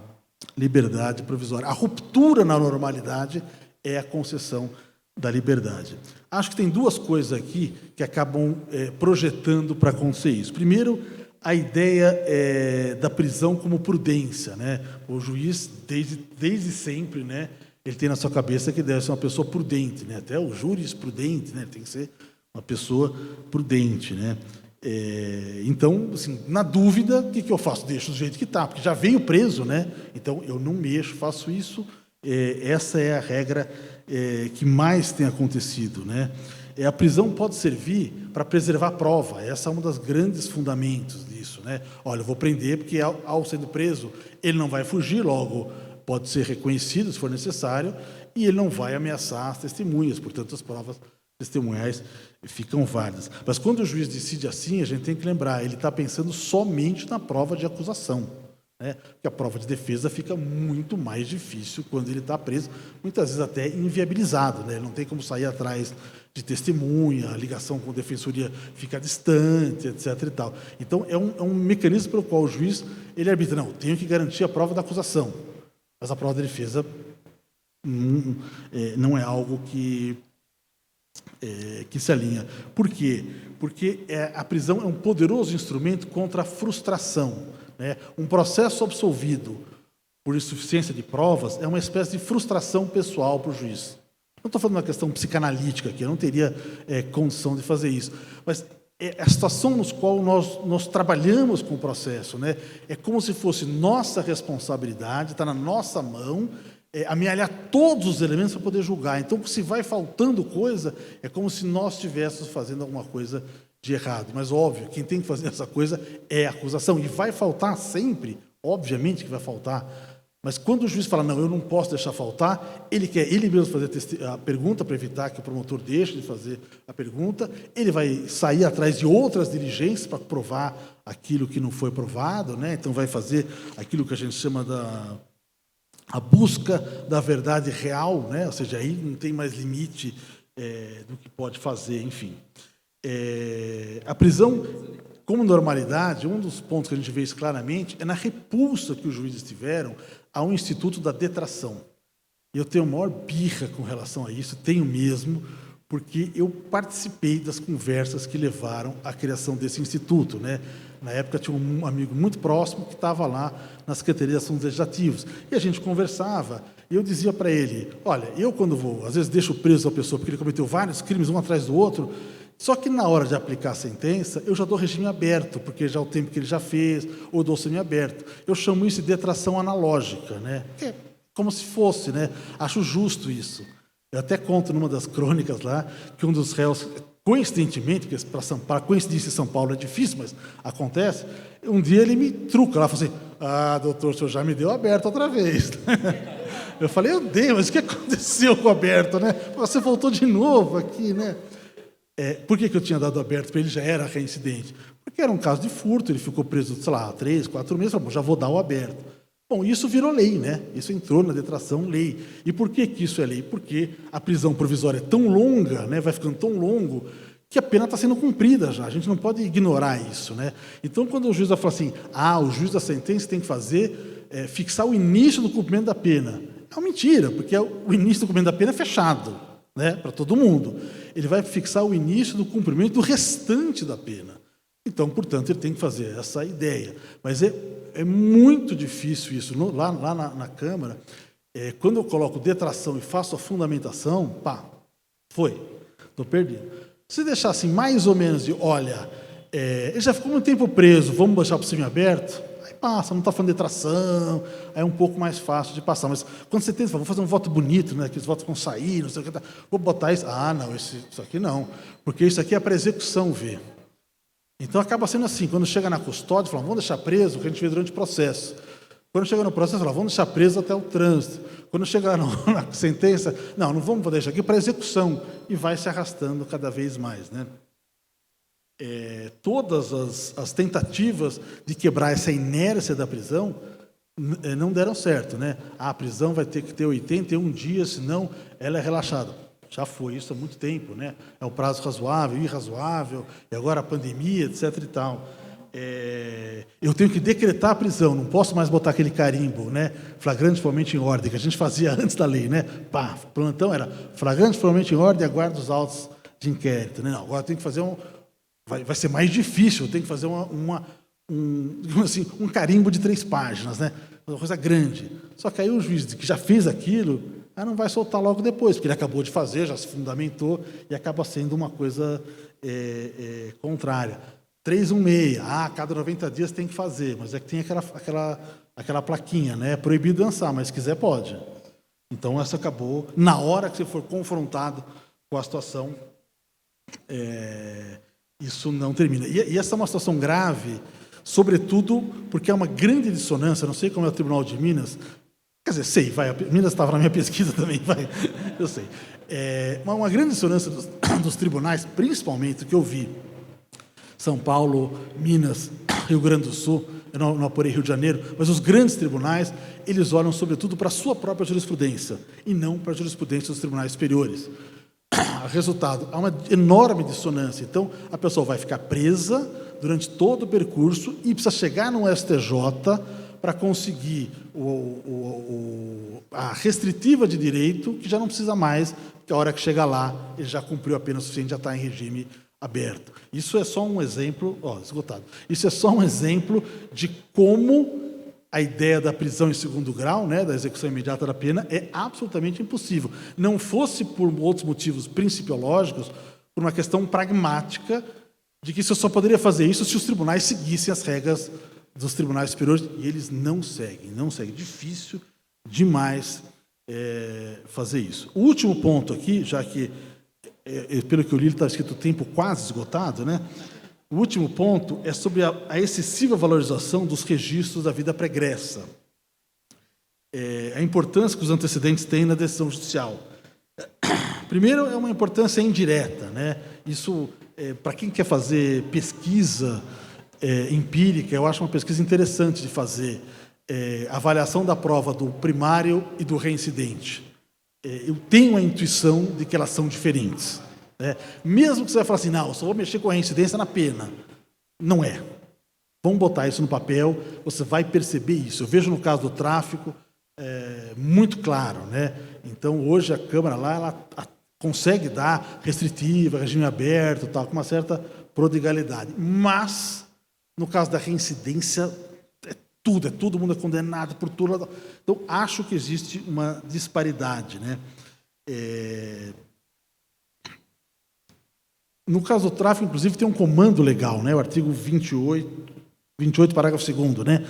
liberdade provisória. A ruptura na normalidade é a concessão da liberdade. Acho que tem duas coisas aqui que acabam projetando para acontecer isso. Primeiro, a ideia da prisão como prudência, né? O juiz, desde sempre, né, ele tem na sua cabeça que deve ser uma pessoa prudente, né? Até o jurisprudente, né, tem que ser uma pessoa prudente, né? Então, assim, na dúvida, o que eu faço? Deixo do jeito que está, porque já veio preso, né? Então, eu não mexo, faço isso. Essa é a regra que mais tem acontecido, né? A prisão pode servir para preservar a prova. Essa é um dos grandes fundamentos disso, né? Olha, eu vou prender porque ao sendo preso ele não vai fugir, logo pode ser reconhecido, se for necessário, e ele não vai ameaçar as testemunhas, portanto, as provas testemunhais ficam válidas. Mas quando o juiz decide assim, a gente tem que lembrar, ele está pensando somente na prova de acusação, né? Porque a prova de defesa fica muito mais difícil quando ele está preso, muitas vezes até inviabilizado, né? Ele não tem como sair atrás de testemunha, a ligação com a defensoria fica distante, etc. e tal. Então, é um mecanismo pelo qual o juiz ele arbitra. Não, tenho que garantir a prova da acusação, mas a prova da defesa não é algo que se alinha. Por quê? Porque a prisão é um poderoso instrumento contra a frustração, né? Um processo absolvido por insuficiência de provas é uma espécie de frustração pessoal para o juiz. Não estou falando de uma questão psicanalítica aqui, eu não teria condição de fazer isso, mas a situação nos qual nós trabalhamos com o processo, né? É como se fosse nossa responsabilidade, está na nossa mão, amealhar todos os elementos para poder julgar. Então, se vai faltando coisa, é como se nós estivéssemos fazendo alguma coisa de errado. Mas, óbvio, quem tem que fazer essa coisa é a acusação. E vai faltar sempre, obviamente que vai faltar. Mas quando o juiz fala, não, eu não posso deixar faltar, ele quer ele mesmo fazer a pergunta para evitar que o promotor deixe de fazer a pergunta, ele vai sair atrás de outras diligências para provar aquilo que não foi provado, né? Então, vai fazer aquilo que a gente chama a busca da verdade real, né? Ou seja, aí não tem mais limite do que pode fazer, enfim. A prisão, como normalidade, um dos pontos que a gente vê isso claramente é na repulsa que os juízes tiveram ao instituto da detração. Eu tenho maior birra com relação a isso, tenho mesmo, porque eu participei das conversas que levaram à criação desse instituto, né? Na época tinha um amigo muito próximo que estava lá na Secretaria de Assuntos Legislativos, e a gente conversava, e eu dizia para ele, olha, eu quando vou, às vezes deixo preso a pessoa porque ele cometeu vários crimes, um atrás do outro, só que na hora de aplicar a sentença, eu já dou regime aberto, porque já é o tempo que ele já fez, ou dou semi-aberto. Eu chamo isso de detração analógica, né? É como se fosse, né? Acho justo isso. Eu até conto numa das crônicas lá, que um dos réus, coincidentemente, porque para coincidência em São Paulo é difícil, mas acontece, um dia ele me truca lá, falou assim, doutor, o senhor já me deu aberto outra vez. Eu falei, eu dei, mas o que aconteceu com o aberto, né? Você voltou de novo aqui, né? Por que eu tinha dado aberto para ele? Já era reincidente. Porque era um caso de furto, ele ficou preso, sei lá, 3, 4 meses, falou, já vou dar o aberto. Bom, isso virou lei, né? Isso entrou na detração lei. E por que isso é lei? Porque a prisão provisória é tão longa, né? Vai ficando tão longo, que a pena está sendo cumprida já. A gente não pode ignorar isso, né? Então, quando o juiz vai falar assim, o juiz da sentença tem que fazer, fixar o início do cumprimento da pena. É uma mentira, porque o início do cumprimento da pena é fechado, né? Para todo mundo. Ele vai fixar o início do cumprimento do restante da pena. Então, portanto, ele tem que fazer essa ideia. Mas é muito difícil isso. Lá na Câmara, quando eu coloco detração e faço a fundamentação, estou perdido. Se deixar assim, mais ou menos de, olha, ele já ficou muito tempo preso, vamos deixar para o semiaberto, aí passa, não está falando de detração, aí é um pouco mais fácil de passar. Mas quando você tenta, vou fazer um voto bonito, né, que os votos vão sair, não sei o que, vou botar isso, não, isso aqui não, porque isso aqui é para execução ver. Então, acaba sendo assim, quando chega na custódia, fala, vamos deixar preso, o que a gente vê durante o processo. Quando chega no processo, fala, vamos deixar preso até o trânsito. Quando chega na sentença, não vamos deixar aqui para execução. E vai se arrastando cada vez mais, né? Todas as tentativas de quebrar essa inércia da prisão não deram certo, né? A prisão vai ter que ter 81 dias, senão ela é relaxada. Já foi isso há muito tempo, né? É o prazo razoável, irrazoável, e agora a pandemia, etc. e tal. Eu tenho que decretar a prisão, não posso mais botar aquele carimbo, né? Flagrante formalmente em ordem, que a gente fazia antes da lei, né? Plantão era flagrante formalmente em ordem e aguarda os autos de inquérito, né? Não, agora tem que fazer vai ser mais difícil, tem que fazer digamos assim, um carimbo de 3 páginas, né? Uma coisa grande. Só que aí o juiz que já fez aquilo, não vai soltar logo depois, porque ele acabou de fazer, já se fundamentou, e acaba sendo uma coisa contrária. 316, a cada 90 dias tem que fazer, mas é que tem aquela plaquinha, né? É proibido dançar, mas se quiser pode. Então, essa acabou, na hora que você for confrontado com a situação, isso não termina. E essa é uma situação grave, sobretudo porque é uma grande dissonância, não sei como é o Tribunal de Minas, Quer dizer, sei, vai, Minas estava na minha pesquisa também, vai, eu sei. Uma grande dissonância dos tribunais, principalmente, que eu vi, São Paulo, Minas, Rio Grande do Sul, eu não apurei Rio de Janeiro, mas os grandes tribunais, eles olham sobretudo para a sua própria jurisprudência, e não para a jurisprudência dos tribunais superiores. Resultado, há uma enorme dissonância. Então, a pessoa vai ficar presa durante todo o percurso e precisa chegar no STJ para conseguir a restritiva de direito, que já não precisa mais, porque a hora que chega lá, ele já cumpriu a pena suficiente, já está em regime aberto. Isso é só um exemplo, esgotado. Isso é só um exemplo de como a ideia da prisão em segundo grau, né, da execução imediata da pena, é absolutamente impossível. Não fosse por outros motivos principiológicos, por uma questão pragmática de que você só poderia fazer isso se os tribunais seguissem as regras dos tribunais superiores, e eles não seguem. Difícil demais fazer isso. O último ponto aqui, já que, pelo que eu li, está escrito tempo quase esgotado, né? O último ponto é sobre a excessiva valorização dos registros da vida pregressa. A importância que os antecedentes têm na decisão judicial. Primeiro, é uma importância indireta, né? Isso, para quem quer fazer pesquisa empírica, eu acho uma pesquisa interessante de fazer. Avaliação da prova do primário e do reincidente. Eu tenho a intuição de que elas são diferentes. Mesmo que você vai falar assim, não, eu só vou mexer com a reincidência na pena. Não é. Vamos botar isso no papel, você vai perceber isso. Eu vejo no caso do tráfico, muito claro, né? Então, hoje a Câmara lá, ela consegue dar restritiva, regime aberto, tal, com uma certa prodigalidade. Mas, no caso da reincidência, todo mundo é condenado por tudo. Então, acho que existe uma disparidade, né? No caso do tráfico, inclusive, tem um comando legal, né? O artigo 28, parágrafo 2º, né?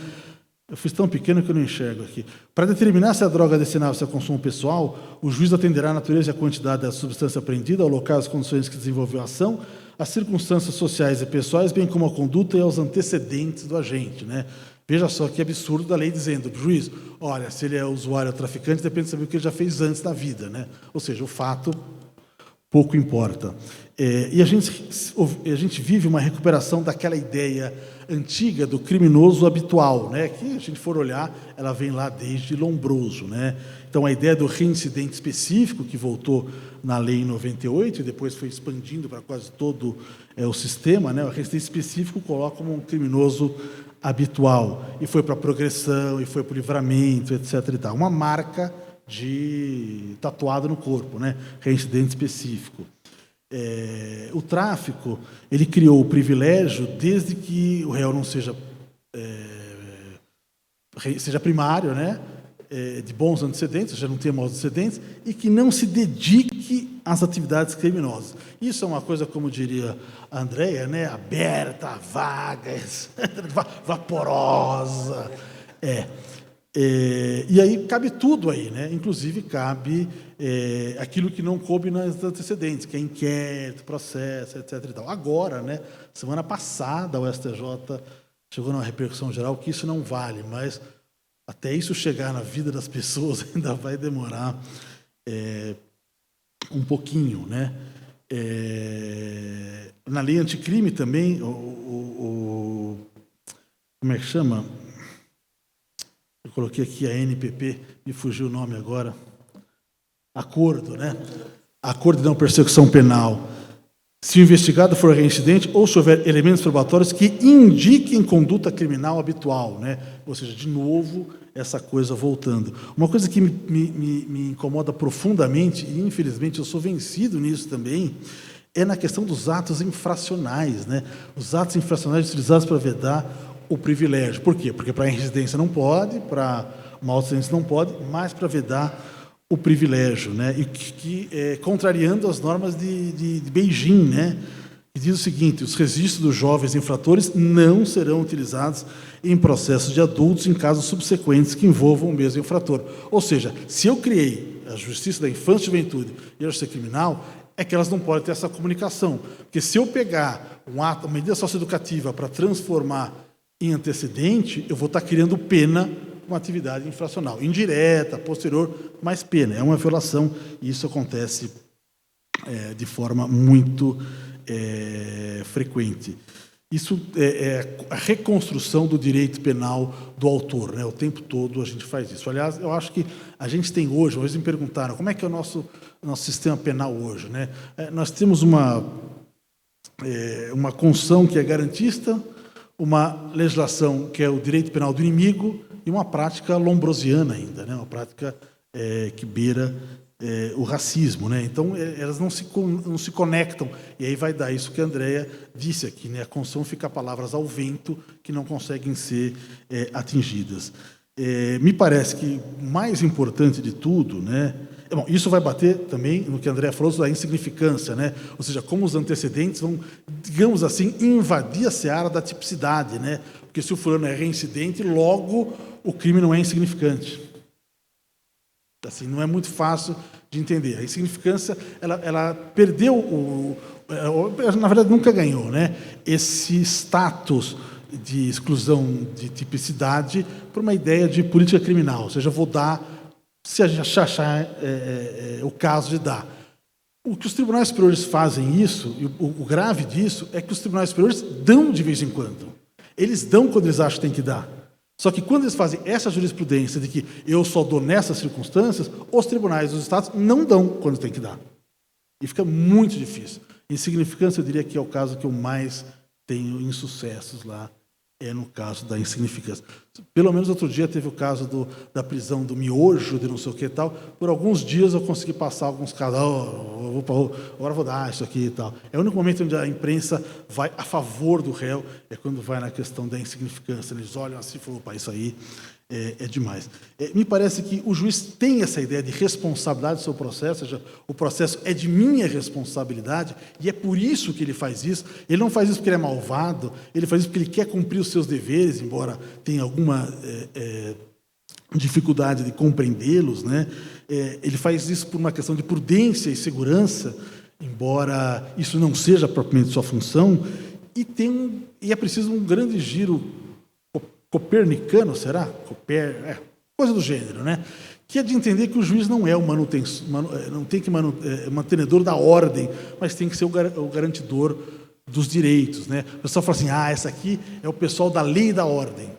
Eu fiz tão pequeno que eu não enxergo aqui. Para determinar se a droga é destinável ao consumo pessoal, o juiz atenderá a natureza e a quantidade da substância apreendida, ao local e as condições que desenvolveu a ação, as circunstâncias sociais e pessoais, bem como a conduta e aos antecedentes do agente, né? Veja só que absurdo da lei dizendo, juiz, olha, se ele é usuário ou traficante, depende de saber o que ele já fez antes da vida, né? Ou seja, o fato pouco importa. E a gente vive uma recuperação daquela ideia antiga do criminoso habitual, né? Que, se a gente for olhar, ela vem lá desde Lombroso, né? Então, a ideia do reincidente específico, que voltou na lei em 98 e depois foi expandindo para quase todo o sistema, né? O reincidente específico coloca como um criminoso habitual, e foi para a progressão, e foi para o livramento, etc. E tal. Uma marca de tatuado no corpo, né? Reincidente específico. O tráfico, ele criou o privilégio desde que o réu não seja primário, né? De bons antecedentes, já não tenha maus antecedentes, e que não se dedique às atividades criminosas. Isso é uma coisa, como diria a Andréia, né? Aberta, vaga, vaporosa. E aí cabe tudo aí, né? Inclusive cabe aquilo que não coube nos antecedentes, que é inquérito, processo, etc. E tal. Agora, né? Semana passada, o STJ chegou numa repercussão geral que isso não vale, mas até isso chegar na vida das pessoas ainda vai demorar um pouquinho, né? Na lei anticrime também, como é que chama? Eu coloquei aqui a NPP, me fugiu o nome agora. Acordo, né? Acordo de não persecução penal. Se o investigado for reincidente ou se houver elementos probatórios que indiquem conduta criminal habitual, né? Ou seja, de novo, essa coisa voltando. Uma coisa que me incomoda profundamente, e infelizmente eu sou vencido nisso também, é na questão dos atos infracionais, né? Os atos infracionais utilizados para vedar o privilégio. Por quê? Porque para a reincidência não pode, para maltratância não pode, mas para vedar o privilégio, né? E contrariando as normas de Beijing, né? Que diz o seguinte: os registros dos jovens infratores não serão utilizados em processos de adultos em casos subsequentes que envolvam o mesmo infrator. Ou seja, se eu criei a Justiça da Infância e Juventude e a Justiça Criminal, é que elas não podem ter essa comunicação. Porque se eu pegar uma medida socioeducativa para transformar em antecedente, eu vou estar criando pena uma atividade infracional, indireta, posterior, mais pena. É uma violação e isso acontece de forma muito frequente. Isso é a reconstrução do direito penal do autor, né? O tempo todo a gente faz isso. Aliás, eu acho que a gente tem hoje, hoje me perguntaram, como é que é o nosso sistema penal hoje, né? Nós temos uma Constituição que é garantista, uma legislação que é o direito penal do inimigo e uma prática lombrosiana ainda, né? Uma prática que beira o racismo, né? Então elas não se conectam e aí vai dar isso que a Andréia disse aqui, né? A Constituição fica palavras ao vento que não conseguem ser atingidas. Me parece que o mais importante de tudo, né? Bom, isso vai bater também no que a Andréia falou da insignificância, né? Ou seja, como os antecedentes vão, digamos assim, invadir a seara da tipicidade, né? Porque se o fulano é reincidente, logo o crime não é insignificante. Assim, não é muito fácil de entender. A insignificância, ela perdeu na verdade, nunca ganhou, né? Esse status de exclusão de tipicidade por uma ideia de política criminal. Ou seja, eu vou dar, se a gente achar o caso de dar. O que os tribunais superiores fazem isso, e o grave disso, é que os tribunais superiores dão de vez em quando. Eles dão quando eles acham que tem que dar. Só que quando eles fazem essa jurisprudência de que eu só dou nessas circunstâncias, os tribunais dos estados não dão quando tem que dar. E fica muito difícil. Insignificância, eu diria que é o caso que eu mais tenho insucessos lá, no caso da insignificância. Pelo menos outro dia teve o caso da prisão do miojo, de não sei o que e tal. Por alguns dias eu consegui passar alguns casos. Agora vou dar isso aqui e tal. É o único momento onde a imprensa vai a favor do réu, é quando vai na questão da insignificância. Eles olham assim e falam, opa, isso aí é demais. Me parece que o juiz tem essa ideia de responsabilidade sobre o processo, ou seja, o processo é de minha responsabilidade, e é por isso que ele faz isso. Ele não faz isso porque ele é malvado, ele faz isso porque ele quer cumprir os seus deveres, embora tenha alguma dificuldade de compreendê-los, né? Ele faz isso por uma questão de prudência e segurança, embora isso não seja propriamente sua função, e é preciso um grande giro copernicano, será? Coisa do gênero, né? Que é de entender que o juiz não é não tem que mantenedor da ordem, mas tem que ser o garantidor dos direitos, né? O pessoal fala assim, essa aqui é o pessoal da lei e da ordem.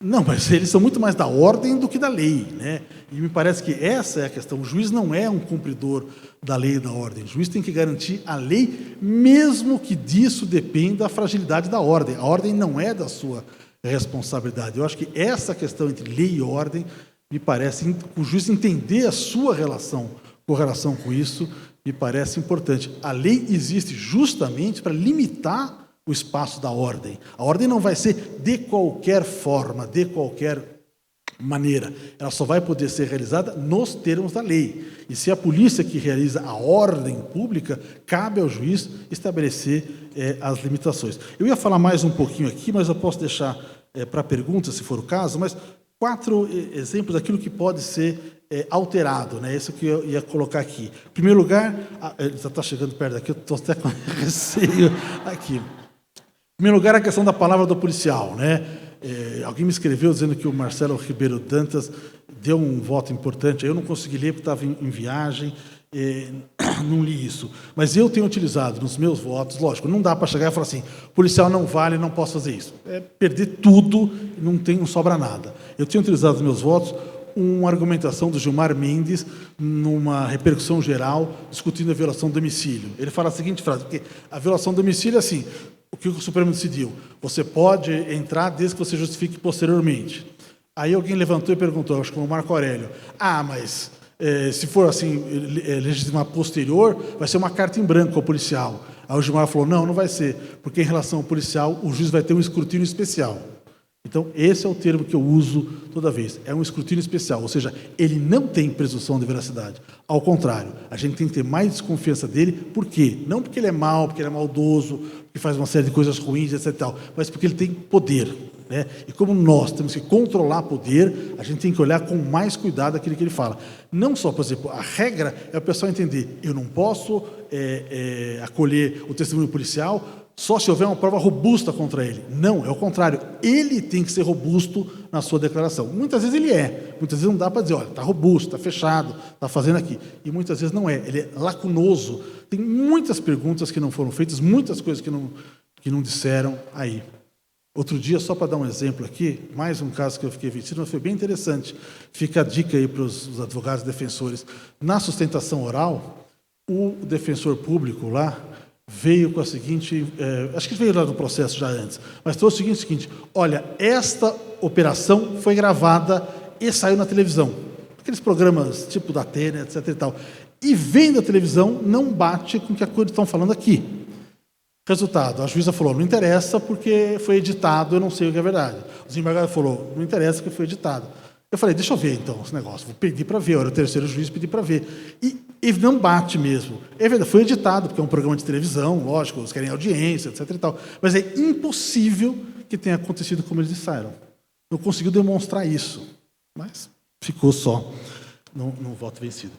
Não, mas eles são muito mais da ordem do que da lei, né? E me parece que essa é a questão. O juiz não é um cumpridor da lei e da ordem. O juiz tem que garantir a lei, mesmo que disso dependa a fragilidade da ordem. A ordem não é da sua responsabilidade. Eu acho que essa questão entre lei e ordem, me parece, o juiz entender a sua correlação com isso, me parece importante. A lei existe justamente para limitar o espaço da ordem. A ordem não vai ser de qualquer forma, de qualquer maneira. Ela só vai poder ser realizada nos termos da lei. E se a polícia que realiza a ordem pública, cabe ao juiz estabelecer as limitações. Eu ia falar mais um pouquinho aqui, mas eu posso deixar para pergunta, se for o caso, mas 4 exemplos daquilo que pode ser alterado, né? Isso que eu ia colocar aqui. Em primeiro lugar, ele já está chegando perto daqui, eu estou até com receio aqui. Em primeiro lugar, a questão da palavra do policial, né? Alguém me escreveu dizendo que o Marcelo Ribeiro Dantas deu um voto importante. Eu não consegui ler porque estava em viagem, não li isso. Mas eu tenho utilizado nos meus votos, lógico, não dá para chegar e falar assim, policial não vale, não posso fazer isso. É perder tudo, não sobra nada. Eu tenho utilizado nos meus votos uma argumentação do Gilmar Mendes numa repercussão geral discutindo a violação do domicílio. Ele fala a seguinte frase, porque a violação do domicílio é assim, o que o Supremo decidiu? Você pode entrar desde que você justifique posteriormente. Aí alguém levantou e perguntou, acho que o Marco Aurélio, mas se for assim, legitimar posterior, vai ser uma carta em branco ao policial. Aí o Gilmar falou, não vai ser, porque em relação ao policial, o juiz vai ter um escrutínio especial. Então, esse é o termo que eu uso toda vez. É um escrutínio especial, ou seja, ele não tem presunção de veracidade. Ao contrário, a gente tem que ter mais desconfiança dele. Por quê? Não porque ele é mau, porque ele é maldoso, porque faz uma série de coisas ruins, etc. Mas porque ele tem poder, né? E como nós temos que controlar poder, a gente tem que olhar com mais cuidado aquilo que ele fala. Não só, por exemplo, a regra é o pessoal entender, eu não posso acolher o testemunho policial só se houver uma prova robusta contra ele. Não, é o contrário. Ele tem que ser robusto na sua declaração. Muitas vezes ele é. Muitas vezes não dá para dizer, olha, está robusto, está fechado, está fazendo aqui. E muitas vezes não é. Ele é lacunoso. Tem muitas perguntas que não foram feitas, muitas coisas que não disseram aí. Outro dia, só para dar um exemplo aqui, mais um caso que eu fiquei vencido, mas foi bem interessante. Fica a dica aí para os advogados e defensores. Na sustentação oral, o defensor público lá veio com a seguinte... acho que veio lá no processo já antes, mas trouxe o seguinte, olha, esta operação foi gravada e saiu na televisão. Aqueles programas tipo da Atena, etc. e tal. E vendo a televisão, não bate com o que estão falando aqui. Resultado, a juíza falou, não interessa porque foi editado, eu não sei o que é verdade. O desembargador falou, não interessa porque foi editado. Eu falei, deixa eu ver então esse negócio, vou pedir para ver, eu era o terceiro juiz, pedi para ver. E não bate mesmo. É verdade, foi editado, porque é um programa de televisão, lógico, eles querem audiência, etc. e tal. Mas é impossível que tenha acontecido como eles disseram. Não conseguiu demonstrar isso, mas ficou só no voto vencido.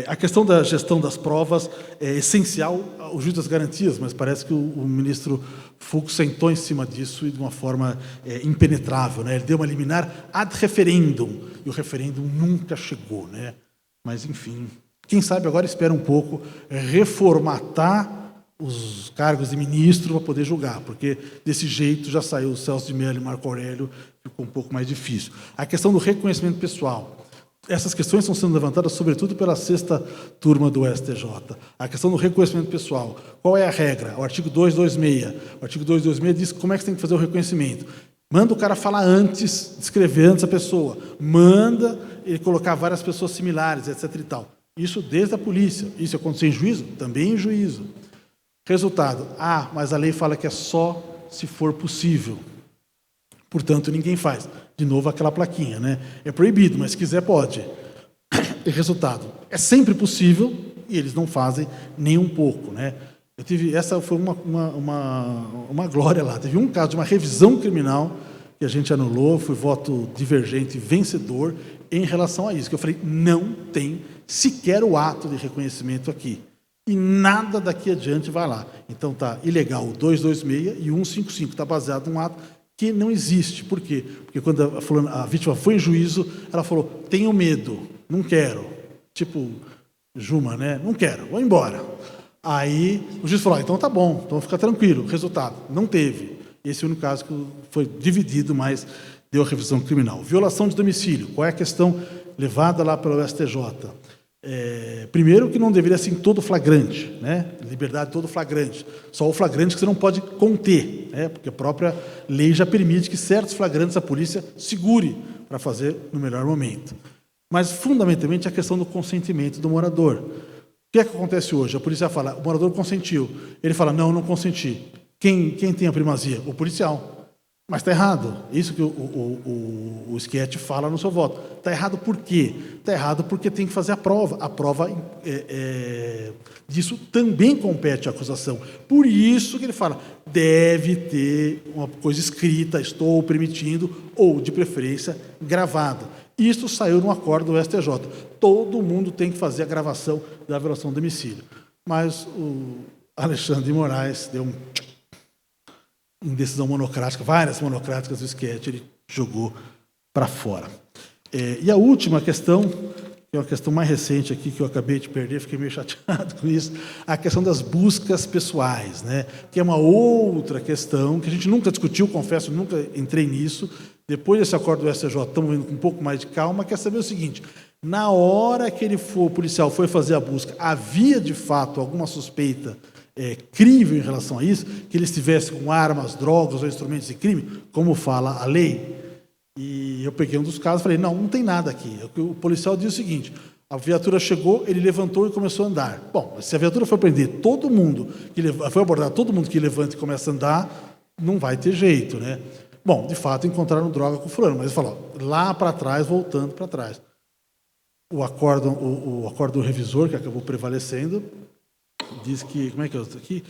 A questão da gestão das provas é essencial ao juiz das garantias, mas parece que o ministro Fux sentou em cima disso e de uma forma impenetrável, né? Ele deu uma liminar ad referendum, e o referendum nunca chegou, né? Mas, enfim, quem sabe agora espera um pouco reformatar os cargos de ministro para poder julgar, porque desse jeito já saiu o Celso de Mello e Marco Aurélio, ficou um pouco mais difícil. A questão do reconhecimento pessoal. Essas questões estão sendo levantadas, sobretudo, pela 6ª turma do STJ. A questão do reconhecimento pessoal. Qual é a regra? O artigo 226. O artigo 226 diz como é que você tem que fazer o reconhecimento. Manda o cara falar antes, descrever antes a pessoa. Manda ele colocar várias pessoas similares, etc. e tal. Isso desde a polícia. Isso aconteceu em juízo? Também em juízo. Resultado. Mas a lei fala que é só se for possível. Portanto, ninguém faz. De novo, aquela plaquinha, né? É proibido, mas se quiser, pode. E resultado, é sempre possível e eles não fazem nem um pouco, né? Essa foi uma glória lá. Teve um caso de uma revisão criminal que a gente anulou, foi voto divergente vencedor em relação a isso. Que eu falei, não tem sequer o ato de reconhecimento aqui. E nada daqui adiante vai lá. Então, está ilegal o 226 e o 155, está baseado num ato que não existe. Por quê? Porque quando a vítima foi em juízo, ela falou, tenho medo, não quero. Tipo, Juma, né? Não quero, vou embora. Aí o juiz falou, então tá bom, então fica tranquilo. Resultado, não teve. Esse é o único caso que foi dividido, mas deu a revisão criminal. Violação de domicílio, qual é a questão levada lá pelo STJ? Primeiro que não deveria ser em todo flagrante, né? Liberdade todo flagrante. Só o flagrante que você não pode conter, né? Porque a própria lei já permite que certos flagrantes a polícia segure para fazer no melhor momento. Mas, fundamentalmente, a questão do consentimento do morador. O que é que acontece hoje? A polícia fala, o morador consentiu. Ele fala, não consenti. Quem tem a primazia? O policial. Mas está errado. Isso que o Schietti fala no seu voto. Está errado por quê? Está errado porque tem que fazer a prova. A prova disso também compete à acusação. Por isso que ele fala, deve ter uma coisa escrita, estou permitindo, ou, de preferência, gravada. Isso saiu no acordo do STJ. Todo mundo tem que fazer a gravação da violação do domicílio. Mas o Alexandre de Moraes deu em decisão monocrática, várias monocráticas do Schietti, ele jogou para fora. E a última questão, que é uma questão mais recente aqui, que eu acabei de perder, fiquei meio chateado com isso, a questão das buscas pessoais, né? Que é uma outra questão que a gente nunca discutiu, confesso, nunca entrei nisso. Depois desse acordo do STJ, estamos indo com um pouco mais de calma, quer saber o seguinte, na hora que o policial foi fazer a busca, havia de fato alguma suspeita crível em relação a isso, que ele estivesse com armas, drogas ou instrumentos de crime, como fala a lei. E eu peguei um dos casos e falei, não tem nada aqui. O policial diz o seguinte, a viatura chegou, ele levantou e começou a andar. Bom, se a viatura for prender todo mundo, foi abordar todo mundo que levanta e começa a andar, não vai ter jeito, né? Bom, de fato, encontraram droga com fulano, mas ele falou, lá para trás, voltando para trás. O acordo do revisor, que acabou prevalecendo, diz que, como é que é aqui?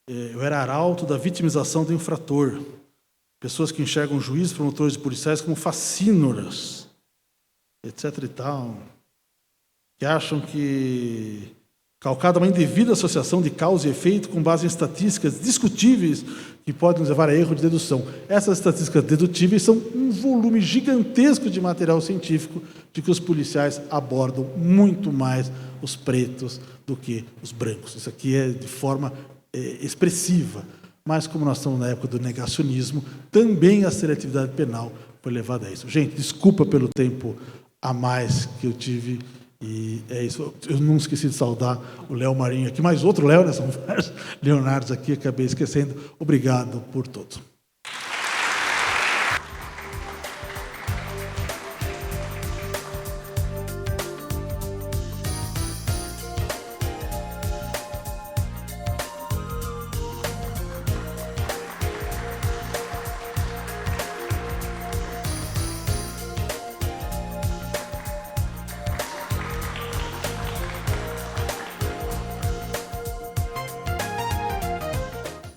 Eu era arauto da vitimização do infrator. Pessoas que enxergam juízes, promotores e policiais como facínoras, etc. e tal. Que acham que calcada uma indevida associação de causa e efeito com base em estatísticas discutíveis que podem nos levar a erro de dedução. Essas estatísticas dedutíveis são um volume gigantesco de material científico de que os policiais abordam muito mais os pretos do que os brancos. Isso aqui é de forma expressiva. Mas, como nós estamos na época do negacionismo, também a seletividade penal foi levada a isso. Gente, desculpa pelo tempo a mais que eu tive, e é isso. Eu não esqueci de saudar o Léo Marinho aqui, mais outro Léo, né? São vários Leonardos aqui, acabei esquecendo. Obrigado por tudo.